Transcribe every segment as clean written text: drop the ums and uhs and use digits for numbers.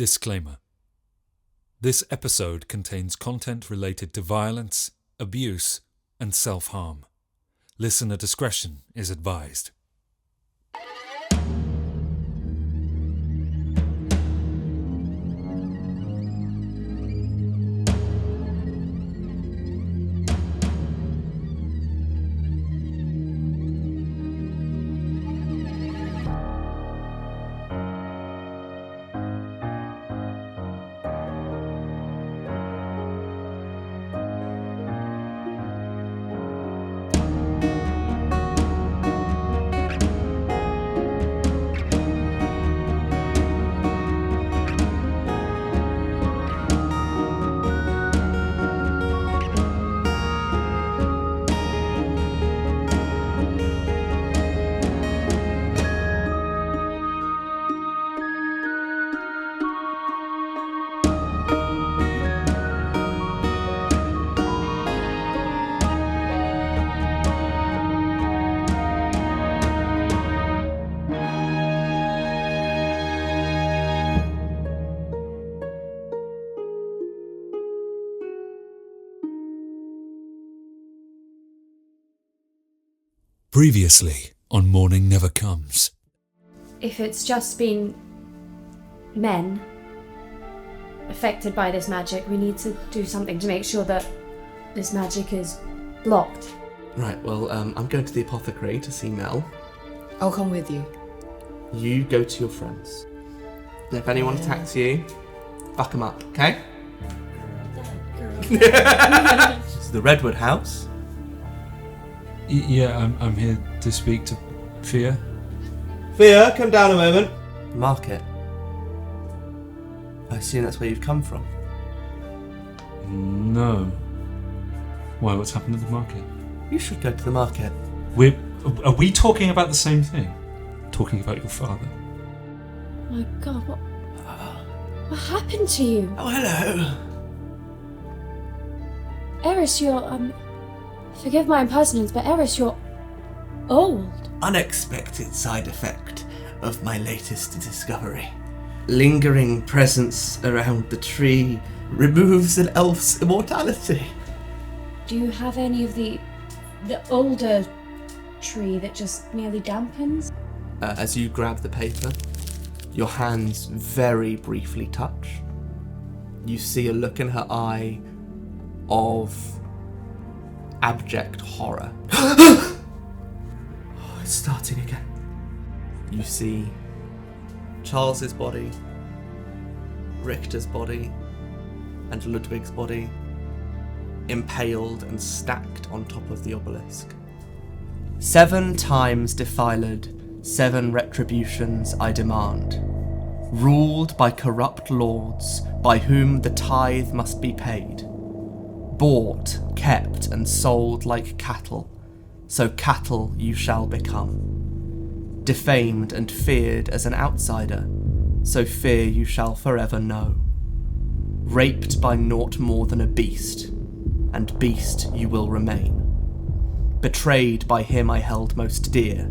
Disclaimer. This episode contains content related to violence, abuse, and self-harm. Listener discretion is advised. Previously on Mourning Never Comes. If it's just been men affected by this magic, we need to do something to make sure that this magic is blocked. Right, well, I'm going to the apothecary to see Mel. I'll come with you. You go to your friends. And if anyone attacks you, fuck them up, okay? This is the Redwood House. Yeah, I'm here to speak to Fia. Fia, come down a moment. Market. I assume that's where you've come from. No. Why, what's happened at the market? You should go to the market. Are we talking about the same thing? Talking about your father? Oh my god, what happened to you? Oh, hello. Eris, you're, forgive my impertinence, but Eris, you're old. Unexpected side effect of my latest discovery. Lingering presence around the tree removes an elf's immortality. Do you have any of the older tree that just merely dampens? As you grab the paper, your hands very briefly touch. You see a look in her eye of abject horror. Oh, it's starting again. You see Charles's body, Richter's body, and Ludwig's body impaled and stacked on top of the obelisk. 7 times defiled, 7 retributions I demand. Ruled by corrupt lords, by whom the tithe must be paid. Bought, kept, and sold like cattle, so cattle you shall become. Defamed and feared as an outsider, so fear you shall forever know. Raped by naught more than a beast, and beast you will remain. Betrayed by him I held most dear,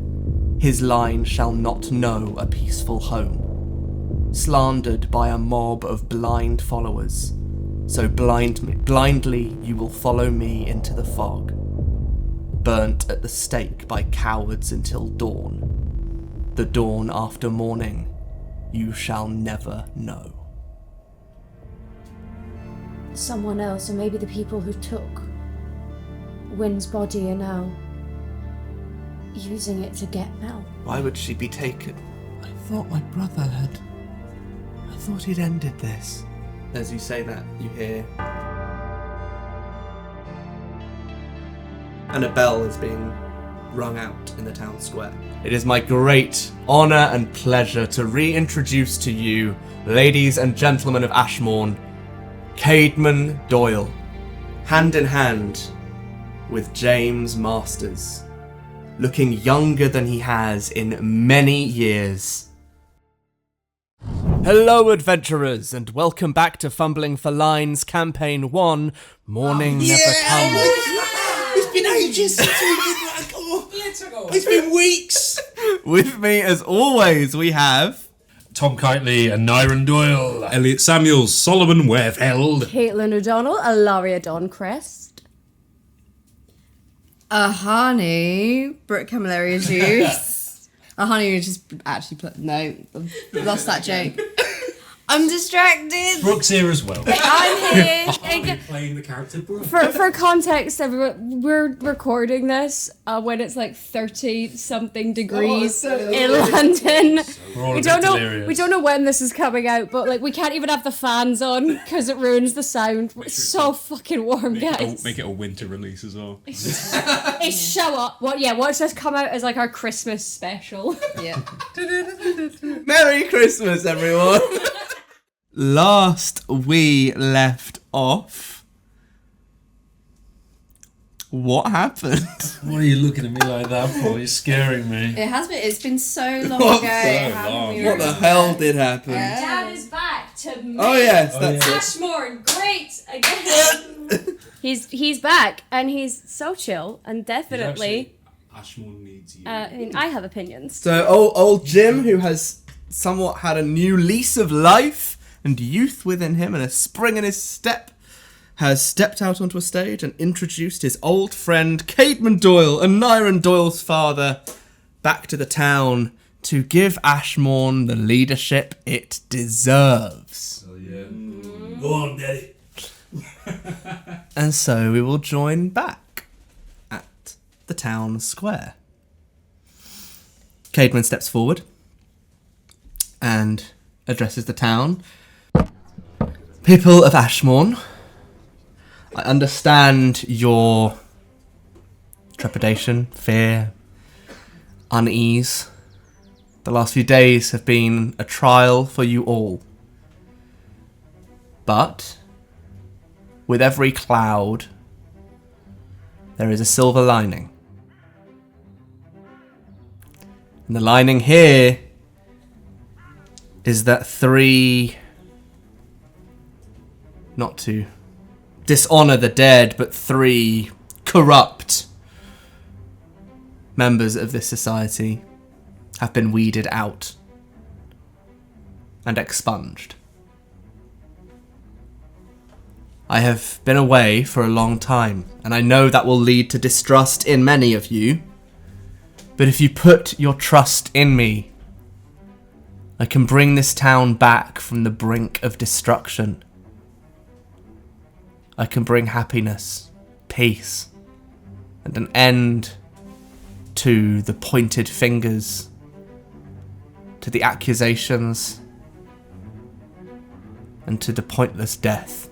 his line shall not know a peaceful home. Slandered by a mob of blind followers, so blindly you will follow me into the fog. Burnt at the stake by cowards until dawn. The dawn after morning, you shall never know. Someone else, or maybe the people who took Wynn's body are now using it to get Mel. Why would she be taken? I thought my brother had... I thought he'd ended this. As you say that, you hear... and a bell is being rung out in the town square. It is my great honour and pleasure to reintroduce to you, ladies and gentlemen of Ashmourn, Caedmon Doyle, hand in hand with James Masters, looking younger than he has in many years. Hello adventurers, and welcome back to Fumbling for Lines Campaign 1, Mourning Never Comes. It's been ages since we did that. Oh, it's been weeks. With me as always we have... Tom Kiteley, Aneurin Doyle. Elliott Samuels, Solomon Werefeld. Caitlin O'Donnell, Alaria Dawncrest. Ahanu, Brooke, Camilleri, Agius. Ahanu just actually no, I've lost that joke. I'm distracted. Brooke's here as well. I'm here. Playing the character Brooke. For context, everyone, we're recording this when it's like 30-something degrees in London. We're all We a don't bit know. delirious. We don't know when this is coming out, but like we can't even have the fans on because it ruins the sound. It's so fucking warm, guys. Make it a winter release as well. Hey, show up! What? Yeah, watch this come out as like our Christmas special. Yeah. Merry Christmas, everyone! Last we left off, what happened? What are you looking at me like that for? You're scaring me. It has been. It's been so long What ago. so haven't we? What the hell did happen? Dad is back to me. Oh yes, that's it. Ashmourn, great again. he's back and he's so chill and definitely. Ashmourn needs you. I mean, I have opinions. So old Jim, who has somewhat had a new lease of life and youth within him and a spring in his step, has stepped out onto a stage and introduced his old friend Caedmon Doyle, Aneurin Doyle's father, back to the town to give Ashmourn the leadership it deserves. Oh yeah. Go on, Daddy. And so we will join back at the town square. Caedmon steps forward and addresses the town. People of Ashmourn, I understand your trepidation, fear, unease. The last few days have been a trial for you all. But with every cloud, there is a silver lining. And the lining here is that not to dishonour the dead, but 3 corrupt members of this society have been weeded out and expunged. I have been away for a long time, and I know that will lead to distrust in many of you, but if you put your trust in me, I can bring this town back from the brink of destruction. I can bring happiness, peace, and an end to the pointed fingers, to the accusations, and to the pointless death.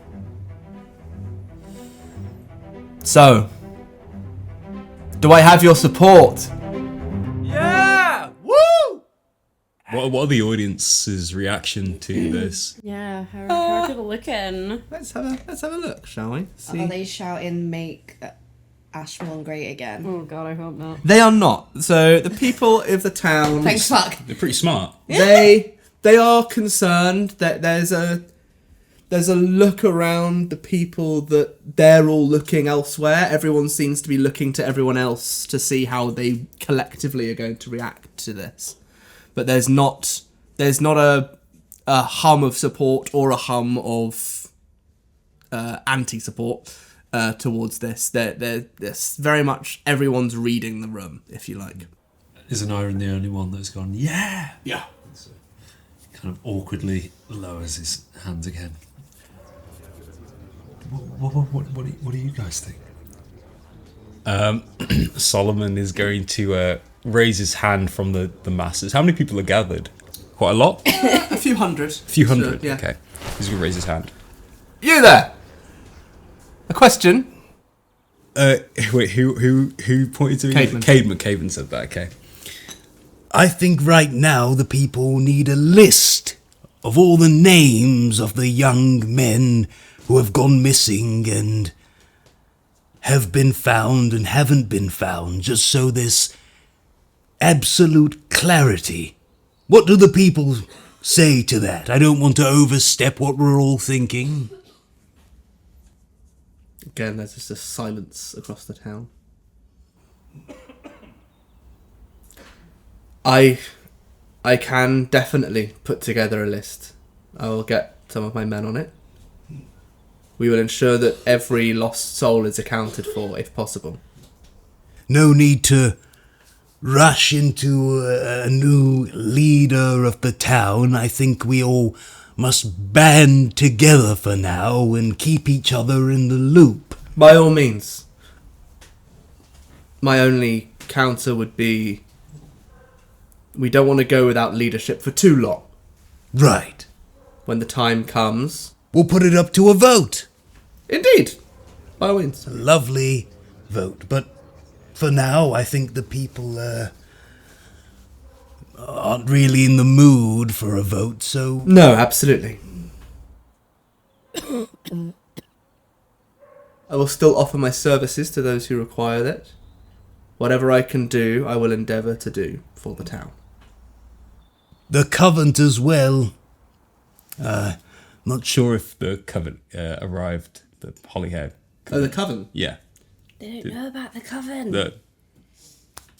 So, do I have your support? Yeah! Woo! What are the audience's reaction to this? Yeah, how are people looking? Let's have a look, shall we? See. Are they shouting "Make Ashmourn great again"? Oh god, I hope not. They are not. So the people of the town, Thanks, fuck. They're pretty smart. they are concerned that there's a look around the people that they're all looking elsewhere. Everyone seems to be looking to everyone else to see how they collectively are going to react to this. But there's not a hum of support or a hum of anti-support towards this. There's very much everyone's reading the room, if you like. Is Aneurin the only one that's gone, yeah? Yeah. So, kind of awkwardly lowers his hands again. What do you guys think? Solomon is going to raise his hand from the masses. How many people are gathered? Quite a lot? A few hundred. A few hundred? Sure, yeah. Okay. He's going to raise his hand. You there! A question? Wait, who pointed to me? Caedmon. Caedmon said that, okay. I think right now the people need a list of all the names of the young men who have gone missing and have been found and haven't been found, just so there's absolute clarity. What do the people say to that? I don't want to overstep what we're all thinking. Again, there's just a silence across the town. I I can definitely put together a list. I will get some of my men on it. We will ensure that every lost soul is accounted for, if possible. No need to rush into a new leader of the town. I think we all must band together for now and keep each other in the loop. By all means. My only counter would be, we don't want to go without leadership for too long. Right. When the time comes... We'll put it up to a vote. Indeed. By all means. A lovely vote. But for now, I think the people aren't really in the mood for a vote, so... No, absolutely. I will still offer my services to those who require it. Whatever I can do, I will endeavour to do for the town. The Covent as well. Not sure if the coven arrived, the Holyhead. Oh, the coven? Yeah. They don't know about the coven. The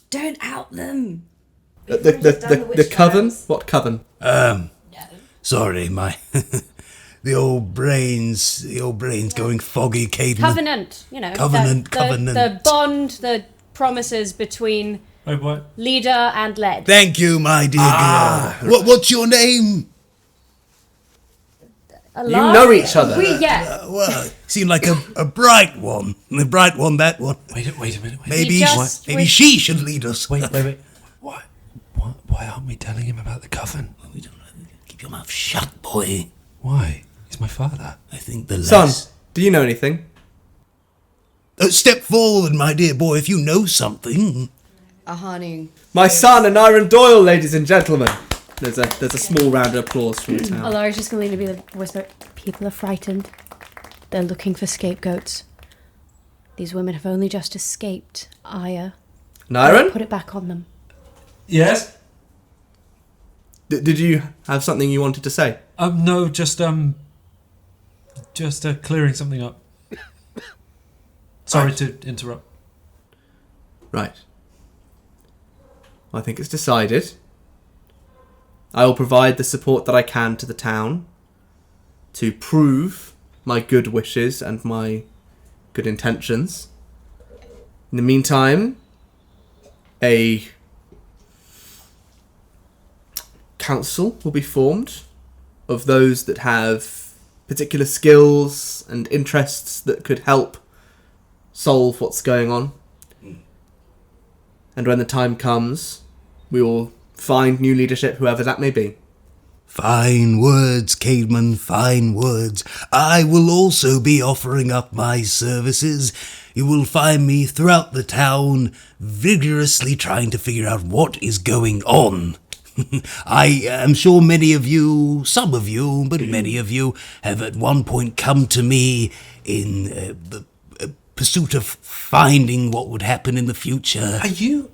Don't out them. The coven? What coven? Sorry, my... the old brain's going foggy, Caden. Covenant, you know. Covenant. The bond, the promises between Wait, what? leader and led. Thank you, my dear girl. What's your name? You know each other. Well, seemed like a bright one. The bright one, that one. Wait a minute. Maybe He she should lead us. Wait. Why aren't we telling him about the coven? We don't know. Keep your mouth shut, boy. Why? He's my father. I think the Son, less... do you know anything? Step forward, my dear boy, if you know something. Ahanu. My son, Aneurin Doyle, ladies and gentlemen. There's a small round of applause from the town. Alaria's just going to lean to be the whisper. People are frightened. They're looking for scapegoats. These women have only just escaped Aya. Aneurin? Put it back on them. Yes? Did you have something you wanted to say? No, just clearing something up. Sorry to interrupt. Right. I think it's decided. I will provide the support that I can to the town to prove my good wishes and my good intentions. In the meantime, a council will be formed of those that have particular skills and interests that could help solve what's going on. And when the time comes, we will find new leadership, whoever that may be. Fine words, Cademan, fine words. I will also be offering up my services. You will find me throughout the town, vigorously trying to figure out what is going on. I am sure many of you, some of you, but many of you have at one point come to me in the pursuit of finding what would happen in the future. Are you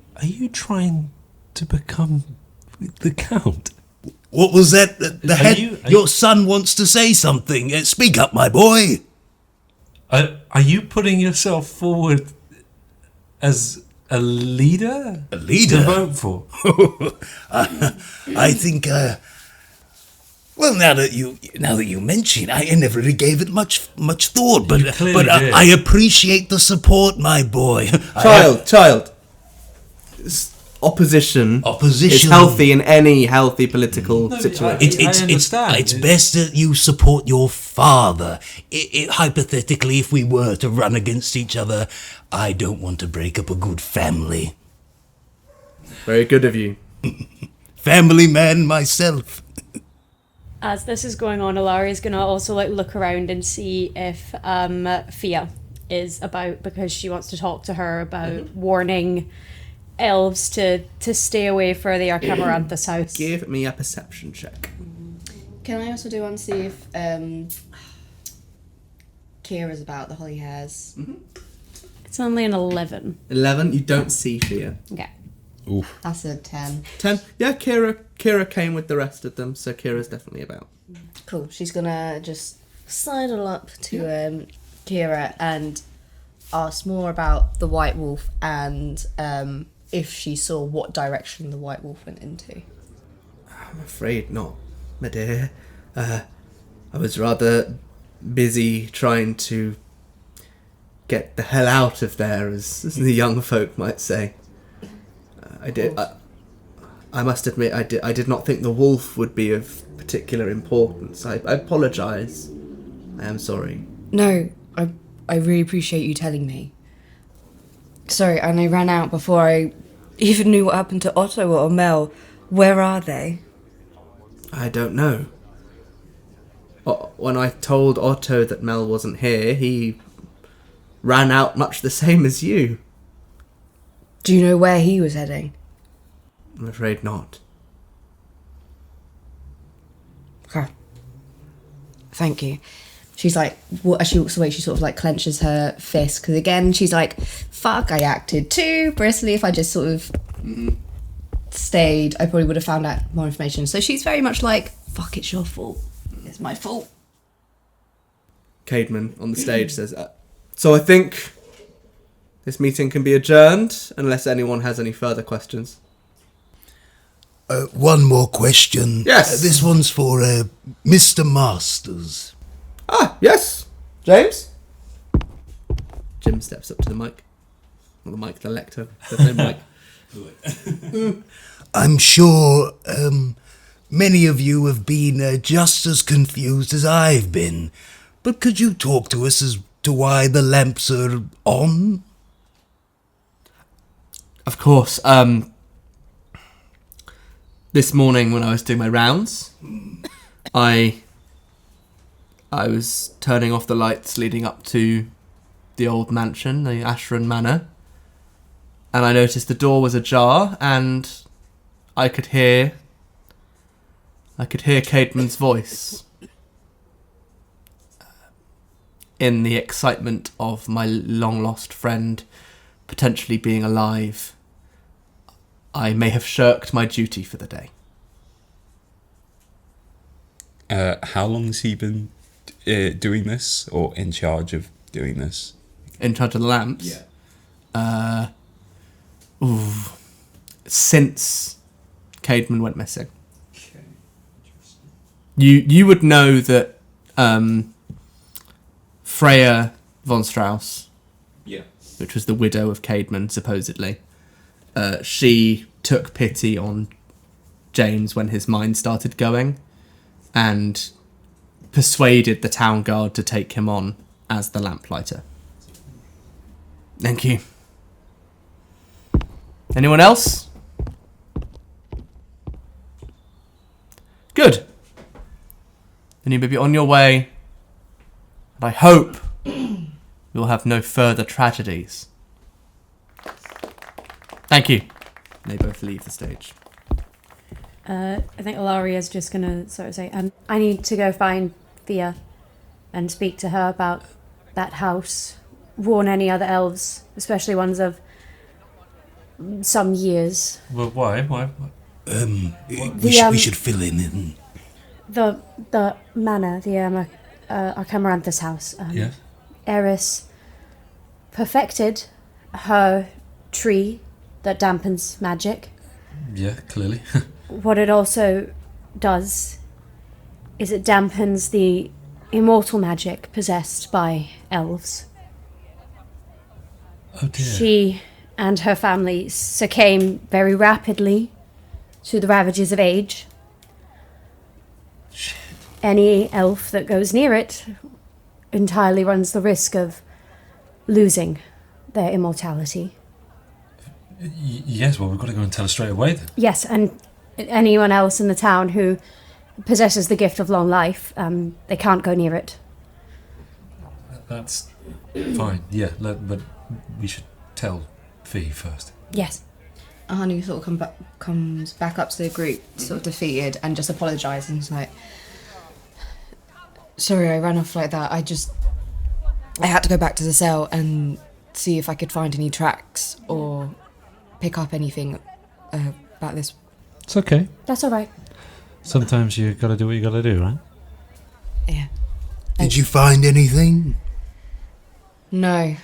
trying to become the Count? What was that? Your son wants to say something. Speak up, my boy. Are you putting yourself forward as a leader? A leader? To vote for? I think. Well, now that you mention, I never really gave it much thought. But did. I appreciate the support, my boy. Child. Opposition is healthy in any healthy political situation. I understand. It's best that you support your father. Hypothetically, if we were to run against each other, I don't want to break up a good family. Very good of you. Family man myself. As this is going on, Alaria's going to also look around and see if Fia is about, because she wants to talk to her about warning elves to stay away for the Arcamarantha's house. Give me a perception check. Can I also do one to see if Kira's about the Holly Hairs? Mm-hmm. It's only an 11. 11, you don't see Fia. Okay. Oof. That's a 10. 10, yeah, Kira came with the rest of them, so Kira's definitely about. Cool. She's gonna just sidle up to Kira and ask more about the White Wolf and if she saw what direction the White Wolf went into. I'm afraid not, my dear. I was rather busy trying to get the hell out of there, as the young folk might say. I must admit, I did not think the wolf would be of particular importance. I apologise. I am sorry. No, I really appreciate you telling me. Sorry, and I ran out before I even knew what happened to Otto or Mel. Where are they? I don't know. When I told Otto that Mel wasn't here, he ran out much the same as you. Do you know where he was heading? I'm afraid not. Okay. Thank you. She's like, as she walks away, she sort of like clenches her fist, because again, she's like, fuck, I acted too bristly. If I just sort of stayed, I probably would have found out more information. So she's very much like, fuck, it's your fault. It's my fault. Caedmon on the stage says, so I think this meeting can be adjourned, unless anyone has any further questions. One more question. Yes. This one's for Mr. Masters. Ah, yes. James? Jim steps up to the mic. Not the mic, the lector. There's no mic. I'm sure many of you have been just as confused as I've been, but could you talk to us as to why the lamps are on? Of course. This morning when I was doing my rounds, I was turning off the lights leading up to the old mansion, the Ashmourn Manor, and I noticed the door was ajar, and I could hear Caedmon's voice. In the excitement of my long-lost friend potentially being alive, I may have shirked my duty for the day. How long has he been doing this, or in charge of doing this? In charge of the lamps? Yeah. Since Caedmon went missing. Okay. You would know that Freya von Strauss, which was the widow of Caedmon, supposedly, she took pity on James when his mind started going and persuaded the town guard to take him on as the lamplighter. Thank you. Anyone else? Good. Then you may be on your way, and I hope you'll have no further tragedies. Thank you. They both leave the stage. I think Alaria is just going to sort of say, I need to go find Thea and speak to her about that house. Warn any other elves, especially ones of some years. Well, why? We should fill in. The manor, the Archamaranthus house. Yes. Eris perfected her tree that dampens magic. Yeah, clearly. What it also does is it dampens the immortal magic possessed by elves. Oh dear. She and her family succumb very rapidly to the ravages of age. Shit. Any elf that goes near it entirely runs the risk of losing their immortality. Yes, well, we've got to go and tell her straight away then. Yes, and anyone else in the town who possesses the gift of long life, they can't go near it. That's fine, yeah, but we should tell Fee first. Yes. Ahanu sort of comes back up to the group, sort of defeated, and just apologises and is like, sorry, I ran off like that. I had to go back to the cell and see if I could find any tracks or pick up anything about this. It's okay. That's all right. Sometimes you got to do what you got to do, right? Yeah. Did you find anything? No.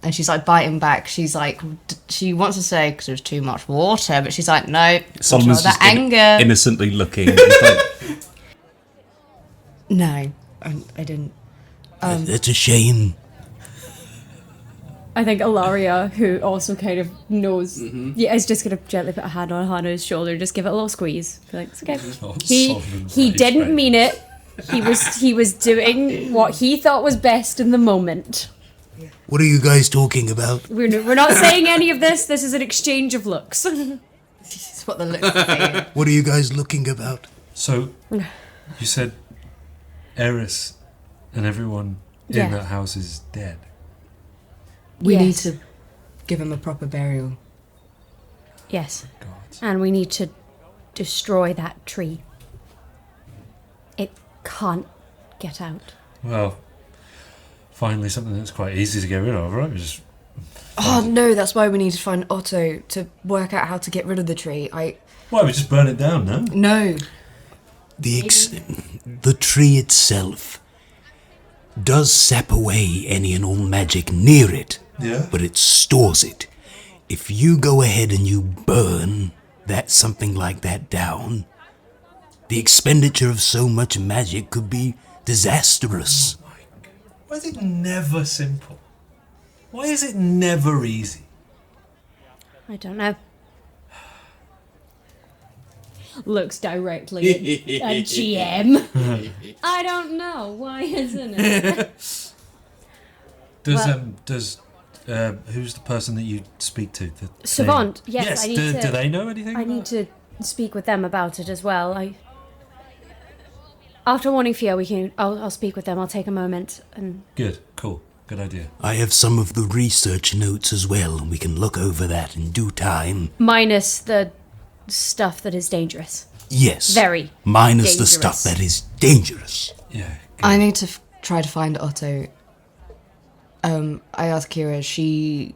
And she's like biting back. She's like, she wants to say because there's too much water, but she's like, no. Solomon's the just anger. innocently looking. He's like, No, I didn't. That's a shame. I think Alaria, who also kind of knows, is just going to gently put a hand on Ahanu's shoulder and just give it a little squeeze. Be like, it's okay. He didn't mean it. He was doing what he thought was best in the moment. What are you guys talking about? We're not saying any of this. This is an exchange of looks. This is what the looks are saying. What are you guys looking about? So, you said Eris and everyone Yeah. in that house is dead. We Yes. need to give him a proper burial. Yes. God. And we need to destroy that tree. It can't get out. Well, finally something that's quite easy to get rid of, right? Just Oh no, that's why we need to find Otto to work out how to get rid of the tree. why we just burn it down, no? No. The tree itself does sap away any and all magic near it, Yeah. but it stores it. If you go ahead and you burn something like that down, the expenditure of so much magic could be disastrous. Why is it never simple? Why is it never easy? I don't know. Looks directly at GM. I don't know. Why isn't it? Does who's the person that you speak to? Savant. Yes, I need do to. they know anything? I about need to speak with them about it as well. After warning Fia, I'll speak with them. I'll take a moment and. Good, cool, good idea. I have some of the research notes as well, and we can look over that in due time. Minus the stuff that is dangerous. Yes. Very Minus the dangerous. stuff that is dangerous. Yeah. Good. I need to try to find Otto. I asked Kira, she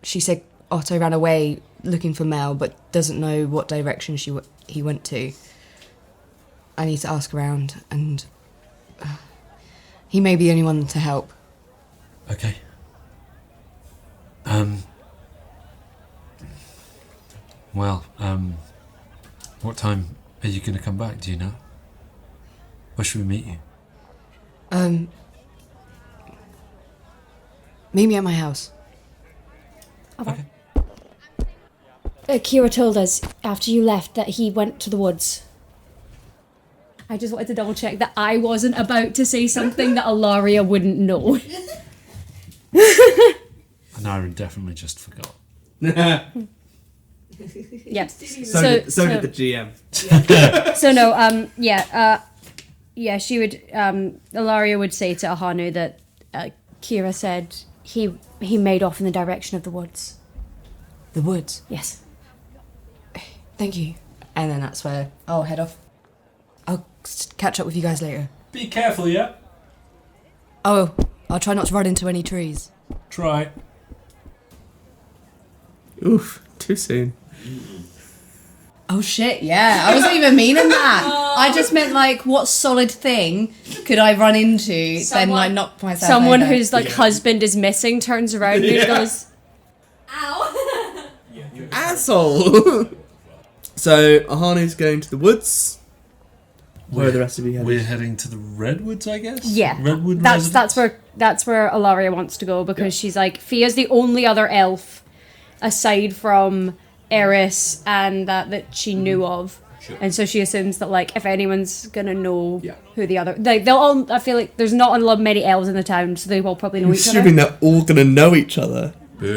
said Otto ran away looking for Mel, but doesn't know what direction he went to. I need to ask around, and he may be the only one to help. Okay. Well, what time are you going to come back? Do you know? Where should we meet you? Meet me at my house. Okay. Kira told us after you left that he went to the woods. I just wanted to double check that I wasn't about to say something that Alaria wouldn't know. Aneurin definitely just forgot. Yeah. So did the GM. So no, yeah, she would, Alaria would say to Ahanu that Kira said he made off in the direction of the woods. The woods. Yes. Thank you. And then that's where I'll head off. I'll catch up with you guys later. Be careful, yeah? Oh, I'll try not to run into any trees. Try. Oof, too soon. Oh shit, yeah. I wasn't even meaning that. I just meant like what solid thing could I run into then like knock myself Someone over. whose husband is missing turns around and goes, Ow! Asshole! So, Ahanu's going to the woods. Where are the rest of you headed? We're heading to the Redwoods, I guess? yeah. Redwood That's where Alaria wants to go because she's like, Fia's the only other elf aside from Eris and that she knew of. And so she assumes that like if anyone's gonna know who the other they'll all, I feel like there's not a lot many elves in the town, so they will probably know each other. Assuming they're all gonna know each other. Do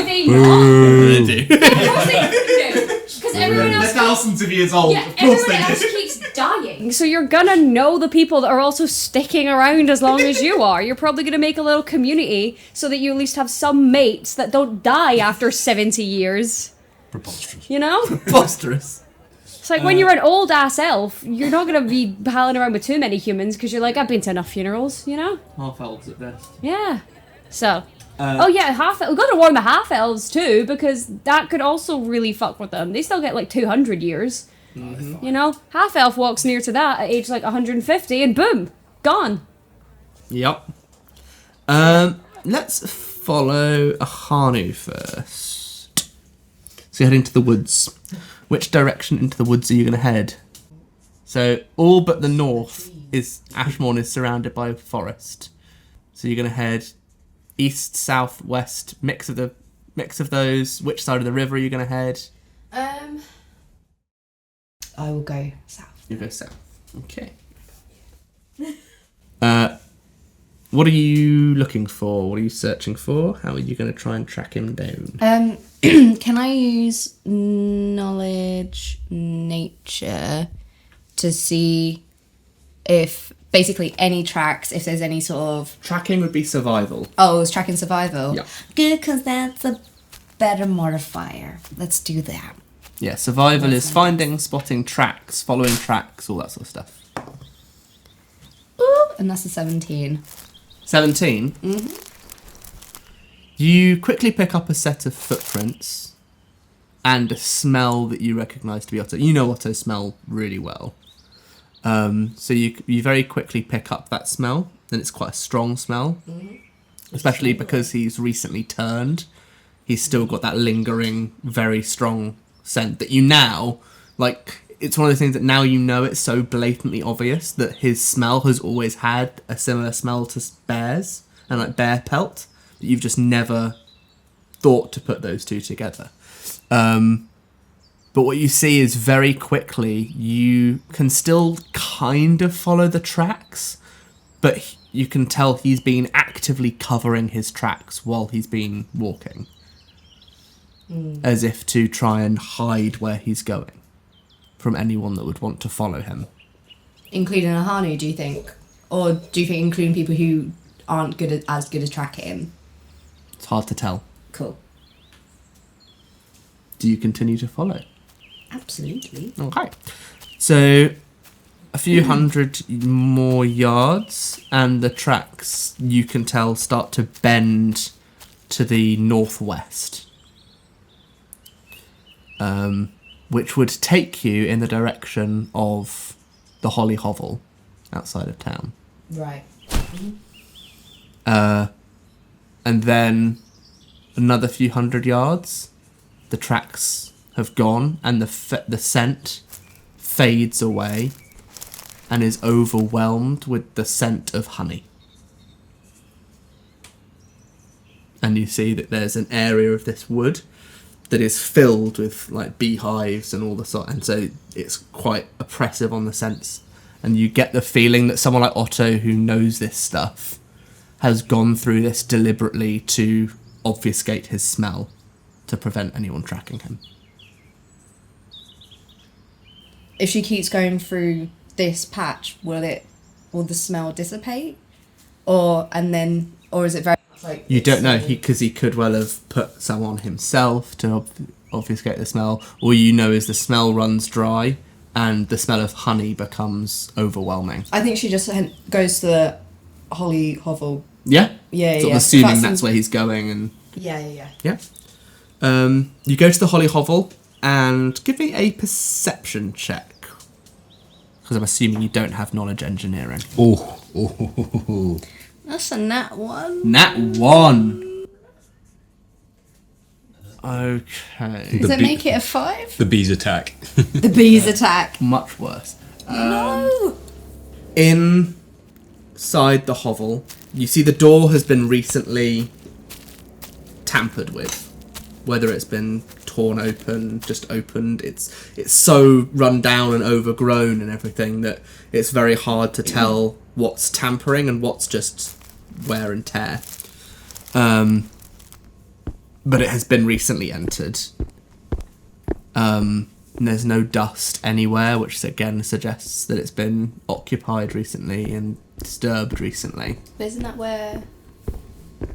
they not? They do. Of course they do. Because everyone else thousands of years old. yeah, everyone else keeps dying. So you're gonna know the people that are also sticking around as long as you are. You're probably gonna make a little community so that you at least have some mates that don't die after 70 years. Preposterous. You know? Preposterous. It's like when you're an old ass elf, you're not gonna be palling around with too many humans because you're like, I've been to enough funerals, you know? Half elves at best. Yeah. So. Oh yeah, we've got to warn the half elves too because that could also really fuck with them. They still get like 200 years. Mm-hmm. You know, half elf walks near to that at age like 150 and boom, gone. Yep. Let's follow Ahanu first. So you're heading to the woods. Which direction into the woods are you going to head? So all but the north Ashmourn is surrounded by forest. So you're going to head east, south, west, mix of those. Which side of the river are you going to head? I will go south. You go south. Okay. What are you looking for? What are you searching for? How are you going to try and track him down? Can I use knowledge nature to see if basically any tracks, if there's any sort of... Tracking would be survival. Oh, it's tracking survival? Yeah. Good, because that's a better modifier. Let's do that. Yeah, survival is finding, spotting tracks, following tracks, all that sort of stuff. Ooh, and that's a 17. 17? Mm-hmm. You quickly pick up a set of footprints and a smell that you recognise to be Otto. You know Otto's smell really well. So you very quickly pick up that smell, and it's quite a strong smell. Mm-hmm. Especially because he's recently turned. He's still got that lingering, very strong scent that you now, like, it's one of the things that now you know it's so blatantly obvious that his smell has always had a similar smell to bears and like bear pelt, but you've just never thought to put those two together. But what you see is very quickly you can still kind of follow the tracks, but you can tell he's been actively covering his tracks while he's been walking. As if to try and hide where he's going from anyone that would want to follow him. Including Ahanu, do you think? Or do you think including people who aren't as good at tracking? It's hard to tell. Cool. Do you continue to follow? Absolutely. Okay. So, a few hundred more yards, and the tracks, you can tell, start to bend to the northwest. Which would take you in the direction of the Holly Hovel outside of town. Right. And then another few hundred yards, the tracks have gone, and the scent fades away and is overwhelmed with the scent of honey. And you see that there's an area of this wood that is filled with like beehives and all the sort, and so it's quite oppressive on the sense. And you get the feeling that someone like Otto, who knows this stuff, has gone through this deliberately to obfuscate his smell, to prevent anyone tracking him. If she keeps going through this patch, will the smell dissipate, or is it very like you don't know, because he could well have put some on himself to obfuscate the smell, or you know is the smell runs dry and the smell of honey becomes overwhelming. I think she just goes to the Holly Hovel. Yeah? Yeah, sort yeah. of assuming that's where he's going. And Yeah. yeah. You go to the Holly Hovel and give me a perception check. Because I'm assuming you don't have knowledge engineering. Oh. That's a nat 1. Nat 1. Okay. Does it make it a 5? The bees attack. The bees attack. Much worse. No! Inside the hovel, you see the door has been recently tampered with. Whether it's been torn open, just opened, it's so run down and overgrown and everything that it's very hard to tell what's tampering and what's just wear and tear. But it has been recently entered. And there's no dust anywhere, which again suggests that it's been occupied recently and disturbed recently. But isn't that where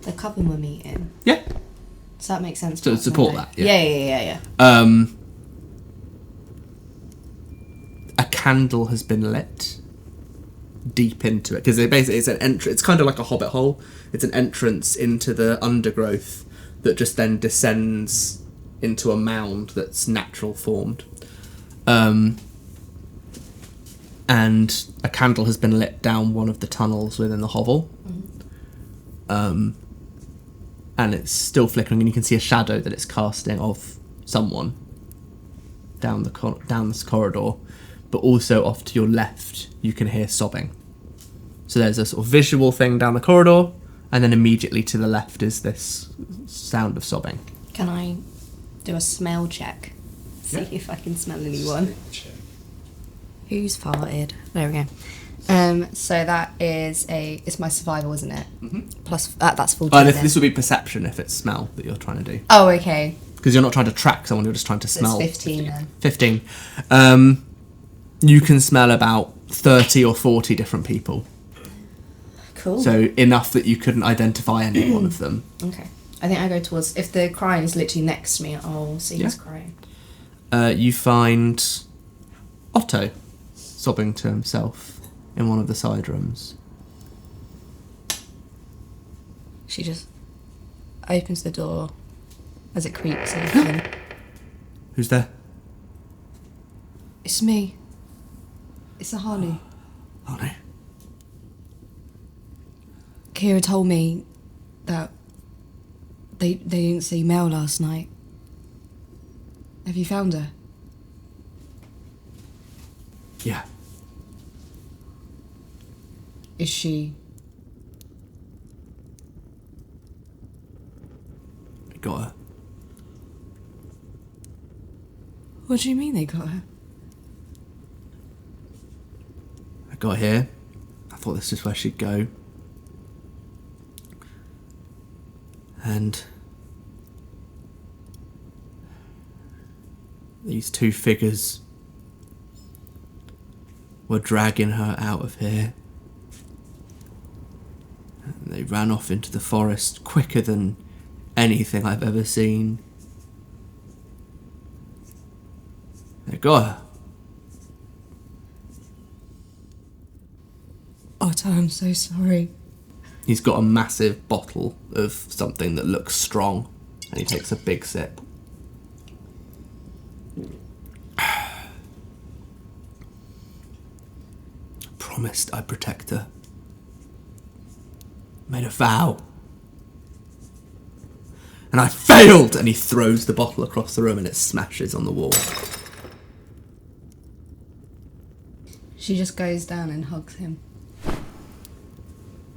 the coven were meeting? Yeah. So that makes sense. To support that, yeah. Yeah. A candle has been lit deep into it, because it's an entrance. It's kind of like a hobbit hole. It's an entrance into the undergrowth that just then descends into a mound that's natural formed. And a candle has been lit down one of the tunnels within the hovel. and it's still flickering, and you can see a shadow that it's casting of someone down this corridor, but also off to your left you can hear sobbing. So there's a sort of visual thing down the corridor, and then immediately to the left is this sound of sobbing. Can I do a smell check? See if I can smell anyone. Who's farted? There we go. So that is it's my survival, isn't it? Mm-hmm. Plus, that's full. This would be perception if it's smell that you're trying to do. Oh, okay. Because you're not trying to track someone, you're just trying to smell. It's 15 then. 15. You can smell about 30 or 40 different people. Cool. So enough that you couldn't identify any one of them. Okay. I think I go towards... If the crying is literally next to me, I'll see who's crying. You find Otto sobbing to himself in one of the side rooms. She just opens the door as it creaks open. Who's there? It's me. It's Ahanu. Oh no. Kira told me that they didn't see Mel last night. Have you found her? Yeah. Is she... I got her. What do you mean they got her? I got here. I thought this is where she'd go. And these two figures were dragging her out of here. And they ran off into the forest quicker than anything I've ever seen. They got her. Otto, I'm so sorry. He's got a massive bottle of something that looks strong, and he takes a big sip. Promised I'd protect her. Made a vow. And I failed! And he throws the bottle across the room and it smashes on the wall. She just goes down and hugs him.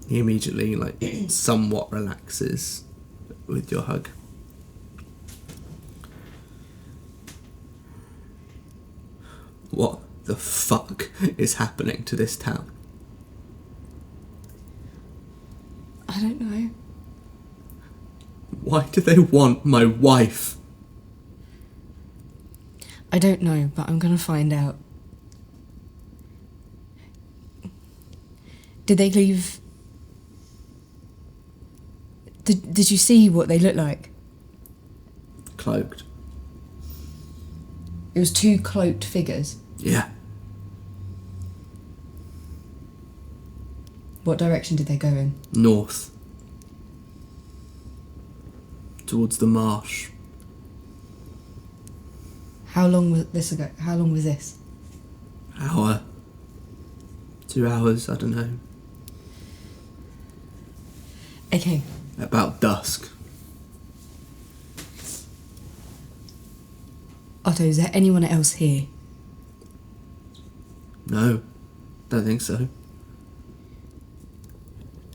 He immediately, somewhat relaxes with your hug. What the fuck is happening to this town? I don't know. Why do they want my wife? I don't know, but I'm gonna find out. Did they leave... Did you see what they looked like? Cloaked. It was two cloaked figures. Yeah. What direction did they go in? North. Towards the marsh. How long was this ago? How long was this? Hour. 2 hours, I don't know. Okay. About dusk. Otto, is there anyone else here? No, don't think so.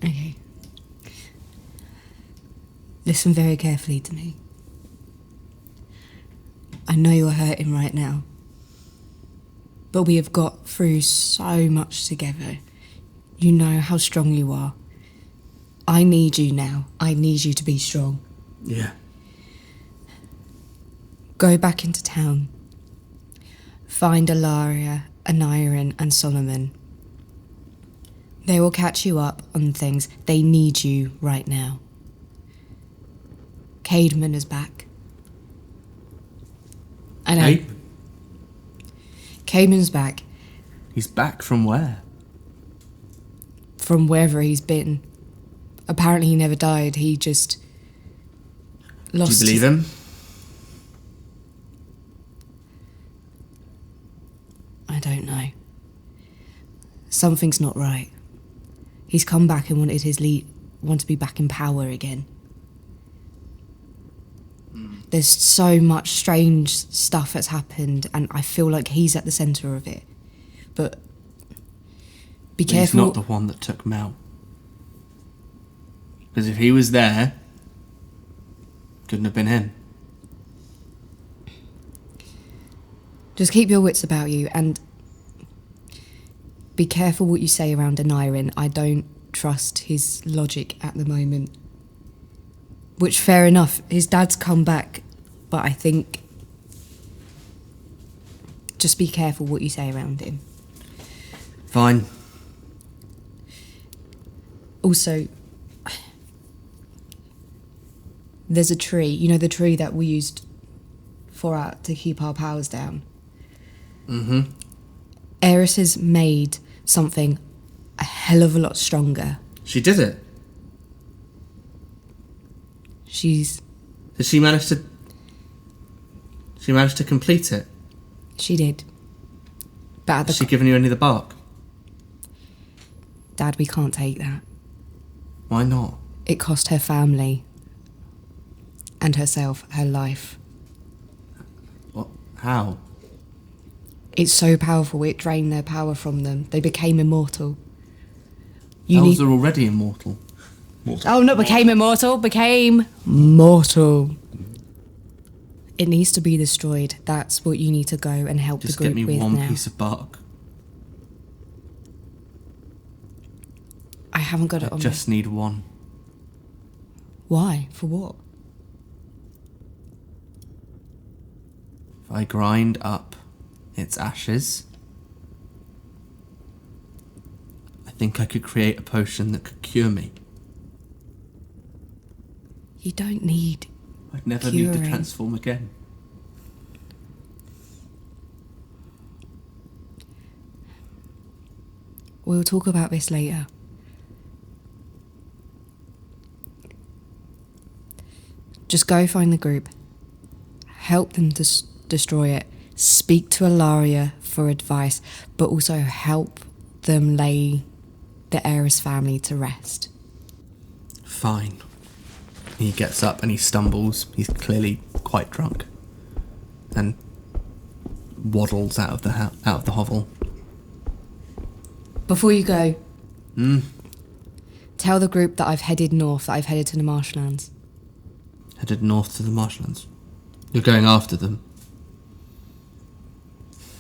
Okay. Listen very carefully to me. I know you're hurting right now, but we have got through so much together. You know how strong you are. I need you now. I need you to be strong. Yeah. Go back into town. Find Alaria, Aneurin and Solomon. They will catch you up on things. They need you right now. Caedmon is back. I know. Hey? Caedmon's back. He's back from where? From wherever he's been. Apparently he never died. He just lost... Do you believe him? I don't know. Something's not right. He's come back and wanted his want to be back in power again. There's so much strange stuff that's happened, and I feel like he's at the centre of it. But be careful. He's not the one that took Mel. Because if he was there, couldn't have been him. Just keep your wits about you, and be careful what you say around Aneurin. I don't trust his logic at the moment. Which, fair enough, his dad's come back, but I think just be careful what you say around him. Fine. Also, there's a tree, you know, the tree that we used to keep our powers down. Mm-hmm. Eris has made something a hell of a lot stronger. She did it. Did she manage to... She managed to complete it? She did. But Has she given you any of the bark? Dad, we can't take that. Why not? It cost her family and herself her life. What? How? It's so powerful, it drained their power from them. They became immortal. Elves are already immortal. Oh, not became immortal, became mortal. It needs to be destroyed. That's what you need to go and help Just the group get me with one now. piece of bark. I haven't got it on me. Just need one. Why? For what? If I grind up its ashes, I think I could create a potion that could cure me. You don't need I'd never need to curing. transform again. We'll talk about this later. Just go find the group. Help them to destroy it. Speak to Alaria for advice, but also help them lay the Eris family to rest. Fine. He gets up and he stumbles. He's clearly quite drunk. And waddles out of the hovel. Before you go, tell the group that I've headed north, that I've headed to the marshlands. Headed north to the marshlands. You're going after them.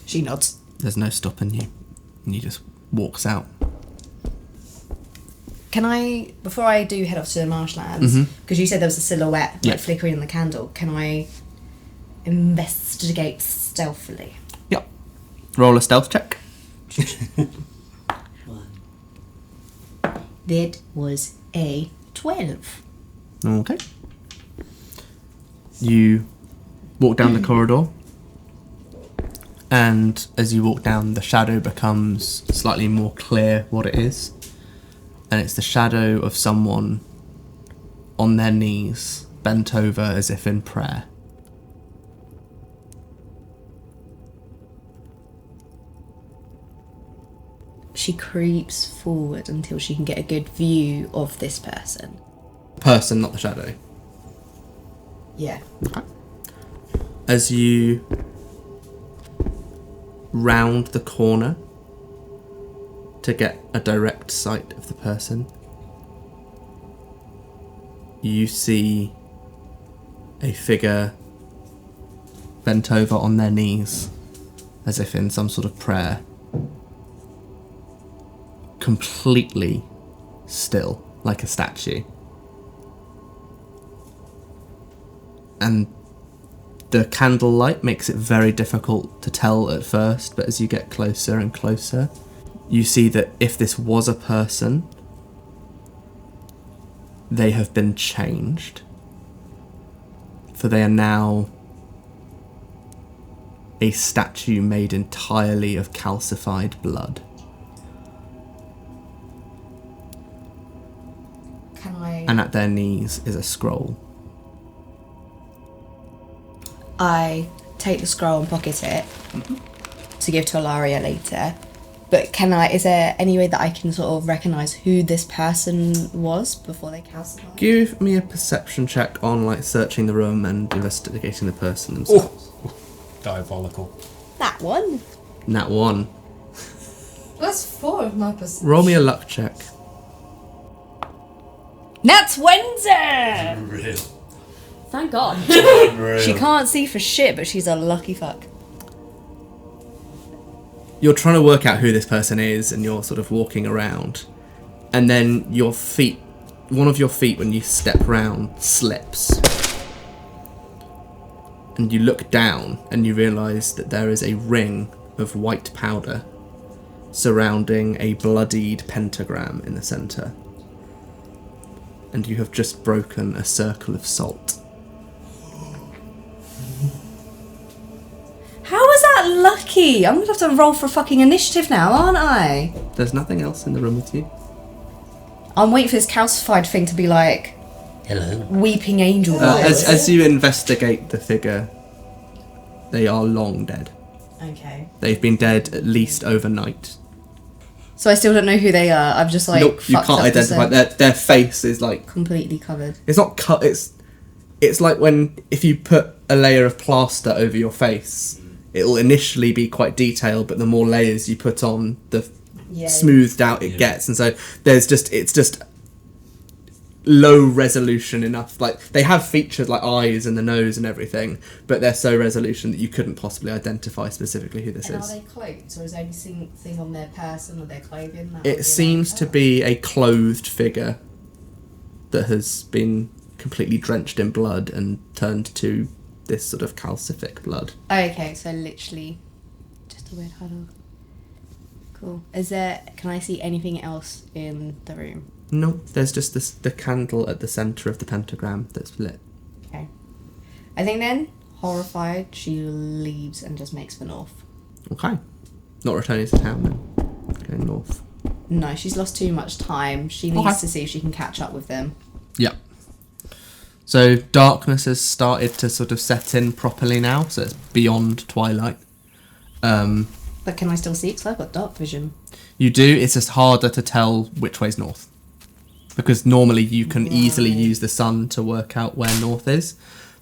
She nods. There's no stopping you. And he just walks out. Can I, before I do head off to the marshlands, because you said there was a silhouette Yeah. like flickering in the candle, can I investigate stealthily? Yep. Roll a stealth check. That was a 12. Okay. You walk down the corridor, and as you walk down, the shadow becomes slightly more clear what it is. And it's the shadow of someone on their knees, bent over as if in prayer. She creeps forward until she can get a good view of this person. Person, not the shadow. Yeah. Okay. As you round the corner to get a direct sight of the person, you see a figure bent over on their knees as if in some sort of prayer. Completely still, like a statue. And the candlelight makes it very difficult to tell at first, but as you get closer and closer, you see that if this was a person, they have been changed. For they are now a statue made entirely of calcified blood. Can I... And at their knees is a scroll. I take the scroll and pocket it to give to Alaria later. But is there any way that I can sort of recognise who this person was before they cast the light? Give me a perception check on like searching the room and investigating the person themselves. Diabolical. That one. Nat 1. Plus 4 of my perception. Roll me a luck check. Nat 20! Real. Thank God. She can't see for shit, but she's a lucky fuck. You're trying to work out who this person is, and you're sort of walking around, and then your feet, one of your feet when you step round, slips. And you look down, and you realise that there is a ring of white powder surrounding a bloodied pentagram in the centre. And you have just broken a circle of salt. How is that lucky? I'm gonna have to roll for fucking initiative now, aren't I? There's nothing else in the room with you. I'm waiting for this calcified thing to be like... Hello. Weeping angel. As you investigate the figure, they are long dead. Okay. They've been dead at least overnight. So I still don't know who they are. I'm just like... Nope, you fucked can't up to identify. say. Their face is like... Completely covered. It's not cut. It's like when if you put a layer of plaster over your face, it'll initially be quite detailed, but the more layers you put on, the smoothed out it gets. And so it's just low resolution enough. Like they have features like eyes and the nose and everything, but they're so resolution that you couldn't possibly identify specifically who this And is. are they clothed, or is there anything on their person or their clothing? That It seems to be a clothed figure that has been completely drenched in blood and turned to this sort of calcific blood. Okay, so literally just a weird huddle. Cool. Can I see anything else in the room? No, there's just the candle at the centre of the pentagram that's lit. Okay. I think then, horrified, she leaves and just makes for north. Okay. Not returning to town then. Going north. No, she's lost too much time. She needs to see if she can catch up with them. Yep. So darkness has started to sort of set in properly now, so it's beyond twilight. But can I still see? Because I've got dark vision. You do, it's just harder to tell which way's north. Because normally you can easily use the sun to work out where north is,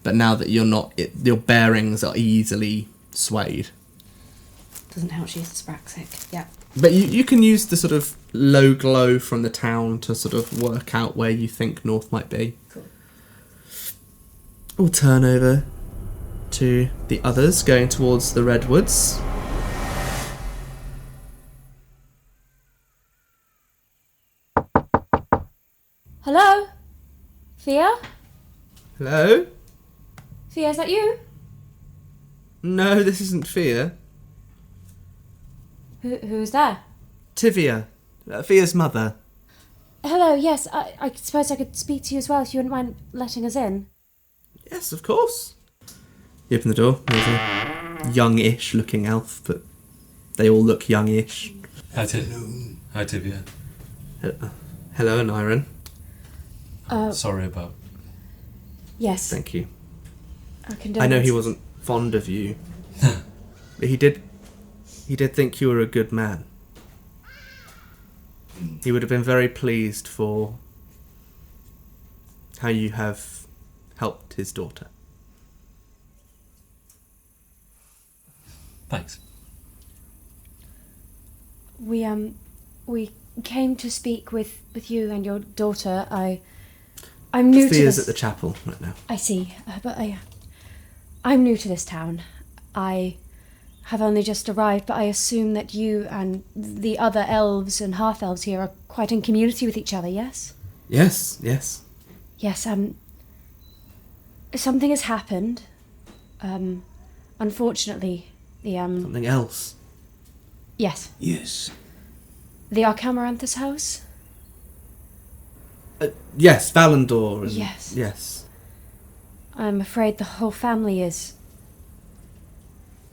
but now that you're not, your bearings are easily swayed. Doesn't help she's dyspraxic. Yeah. But you can use the sort of low glow from the town to sort of work out where you think north might be. Cool. We'll turn over to the others going towards the redwoods. Hello? Thea? Hello? Thea, is that you? No, this isn't Fia. Who's there? Tivia. Fia's mother. Hello, yes, I suppose I could speak to you as well if you wouldn't mind letting us in. Yes, of course. You open the door. There's a youngish looking elf, but they all look youngish. Hi, Tivia. Hello, Aneurin. Sorry about... Yes. Thank you. Our I know he wasn't fond of you, but he did think you were a good man. He would have been very pleased for how you have helped his daughter. Thanks. We came to speak with you and your daughter. I'm new to Thea's this. at the chapel right now. I see, but I'm new to this town. I have only just arrived, but I assume that you and the other elves and half-elves here are quite in community with each other, yes? Yes. Yes, something has happened. Unfortunately, Something else. Yes. Yes. The Arcamaranthus house? Yes, Valandor. Yes. Yes. I'm afraid the whole family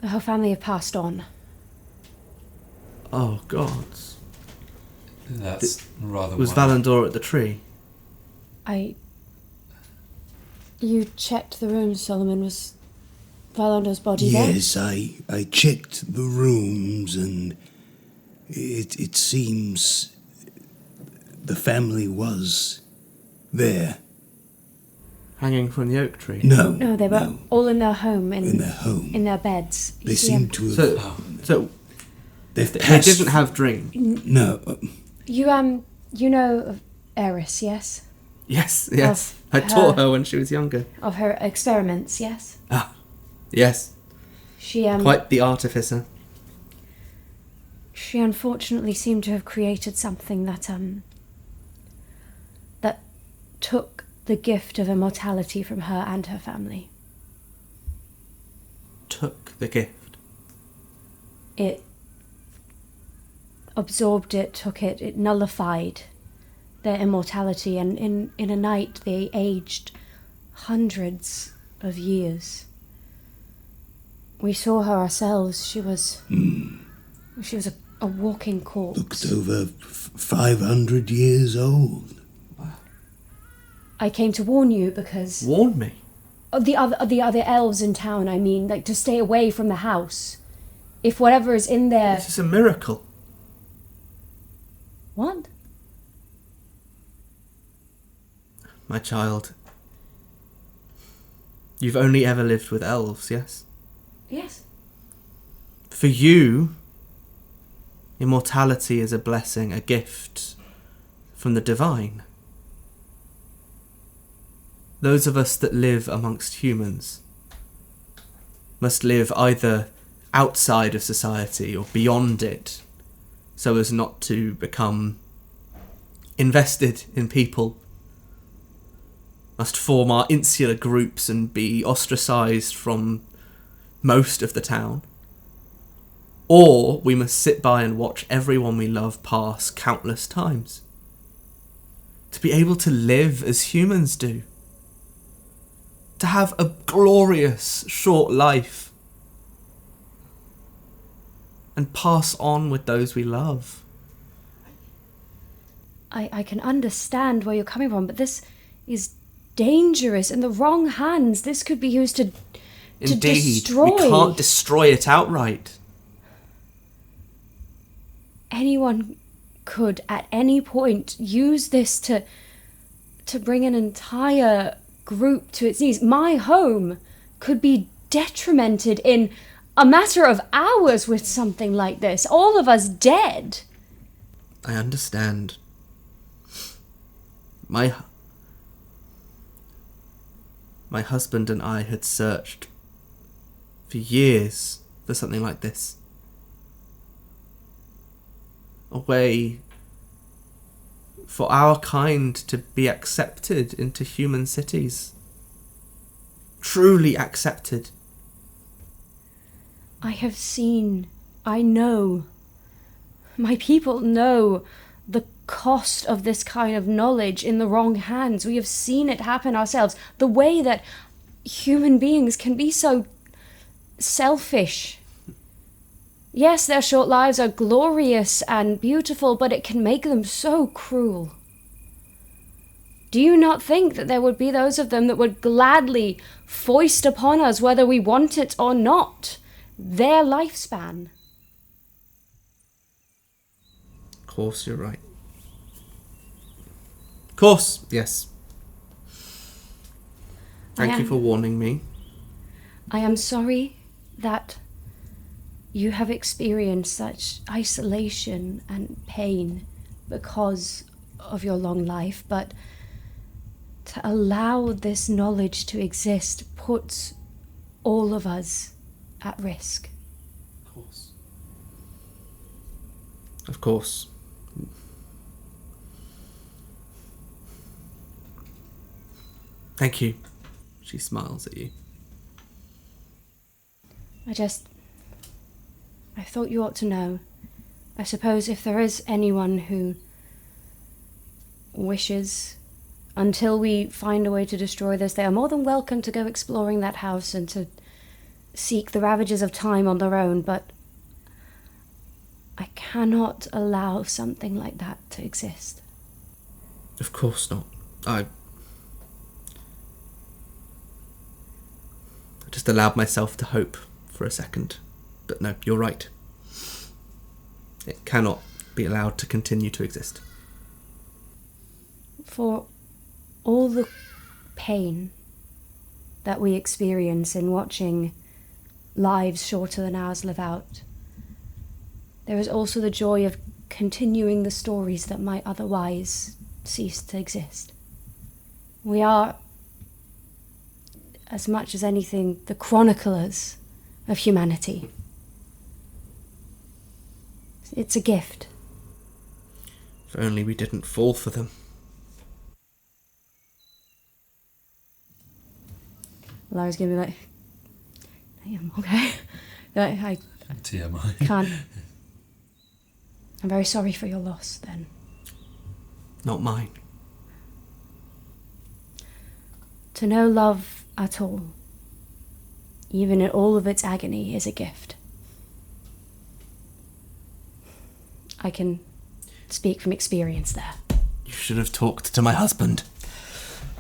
have passed on. Oh, God. That's rather Was wild. Valandor at the tree? You checked the room, Solomon. Was Valandor's body there? Yes, I checked the rooms, and It seems the family was there. Hanging from the oak tree? No. No, they were all in their home. In their home. In their beds. They seem to have... So they didn't have dreams? No. You know of Eris, yes? Yes. Of I taught her when she was younger. Of her experiments, yes? Ah, yes. She, Quite the artificer. She unfortunately seemed to have created something that took the gift of immortality from her and her family. Took the gift? It absorbed it, took it, it nullified their immortality, and in a night they aged hundreds of years. We saw her ourselves. She was a walking corpse. Looked over 500 years old. I came to warn you because... Warn me? Of the other elves in town, I mean, like, to stay away from the house. If whatever is in there... This is a miracle. What? My child. You've only ever lived with elves, yes? Yes. For you, immortality is a blessing, a gift from the divine. Those of us that live amongst humans must live either outside of society or beyond it, so as not to become invested in people, must form our insular groups and be ostracised from most of the town. Or we must sit by and watch everyone we love pass countless times. To be able to live as humans do. To have a glorious short life. And pass on with those we love. I can understand where you're coming from, but this is dangerous. In the wrong hands, this could be used to destroy. We can't destroy it outright. Anyone could, at any point, use this to bring an entire group to its knees. My home could be detrimented in a matter of hours with something like this. All of us dead. I understand. My husband and I had searched for years for something like this. A way for our kind to be accepted into human cities. Truly accepted. I know, my people know the cost of this kind of knowledge in the wrong hands. We have seen it happen ourselves. The way that human beings can be so selfish. Yes, their short lives are glorious and beautiful, but it can make them so cruel. Do you not think that there would be those of them that would gladly foist upon us, whether we want it or not, their lifespan? Of course, you're right. Of course, yes. Thank you for warning me. I am sorry that you have experienced such isolation and pain because of your long life, but to allow this knowledge to exist puts all of us at risk. Of course. Of course. Thank you. She smiles at you. I thought you ought to know. I suppose if there is anyone who wishes, until we find a way to destroy this, they are more than welcome to go exploring that house and to seek the ravages of time on their own, but I cannot allow something like that to exist. Of course not. I just allowed myself to hope for a second. But no, you're right. It cannot be allowed to continue to exist. For all the pain that we experience in watching lives shorter than ours live out, there is also the joy of continuing the stories that might otherwise cease to exist. We are, as much as anything, the chroniclers of humanity. It's a gift. If only we didn't fall for them. Lara's gonna be like, damn, okay. I TMI. can't. I'm very sorry for your loss, then. Not mine. To know love at all, even in all of its agony, is a gift. I can speak from experience there. You should have talked to my husband.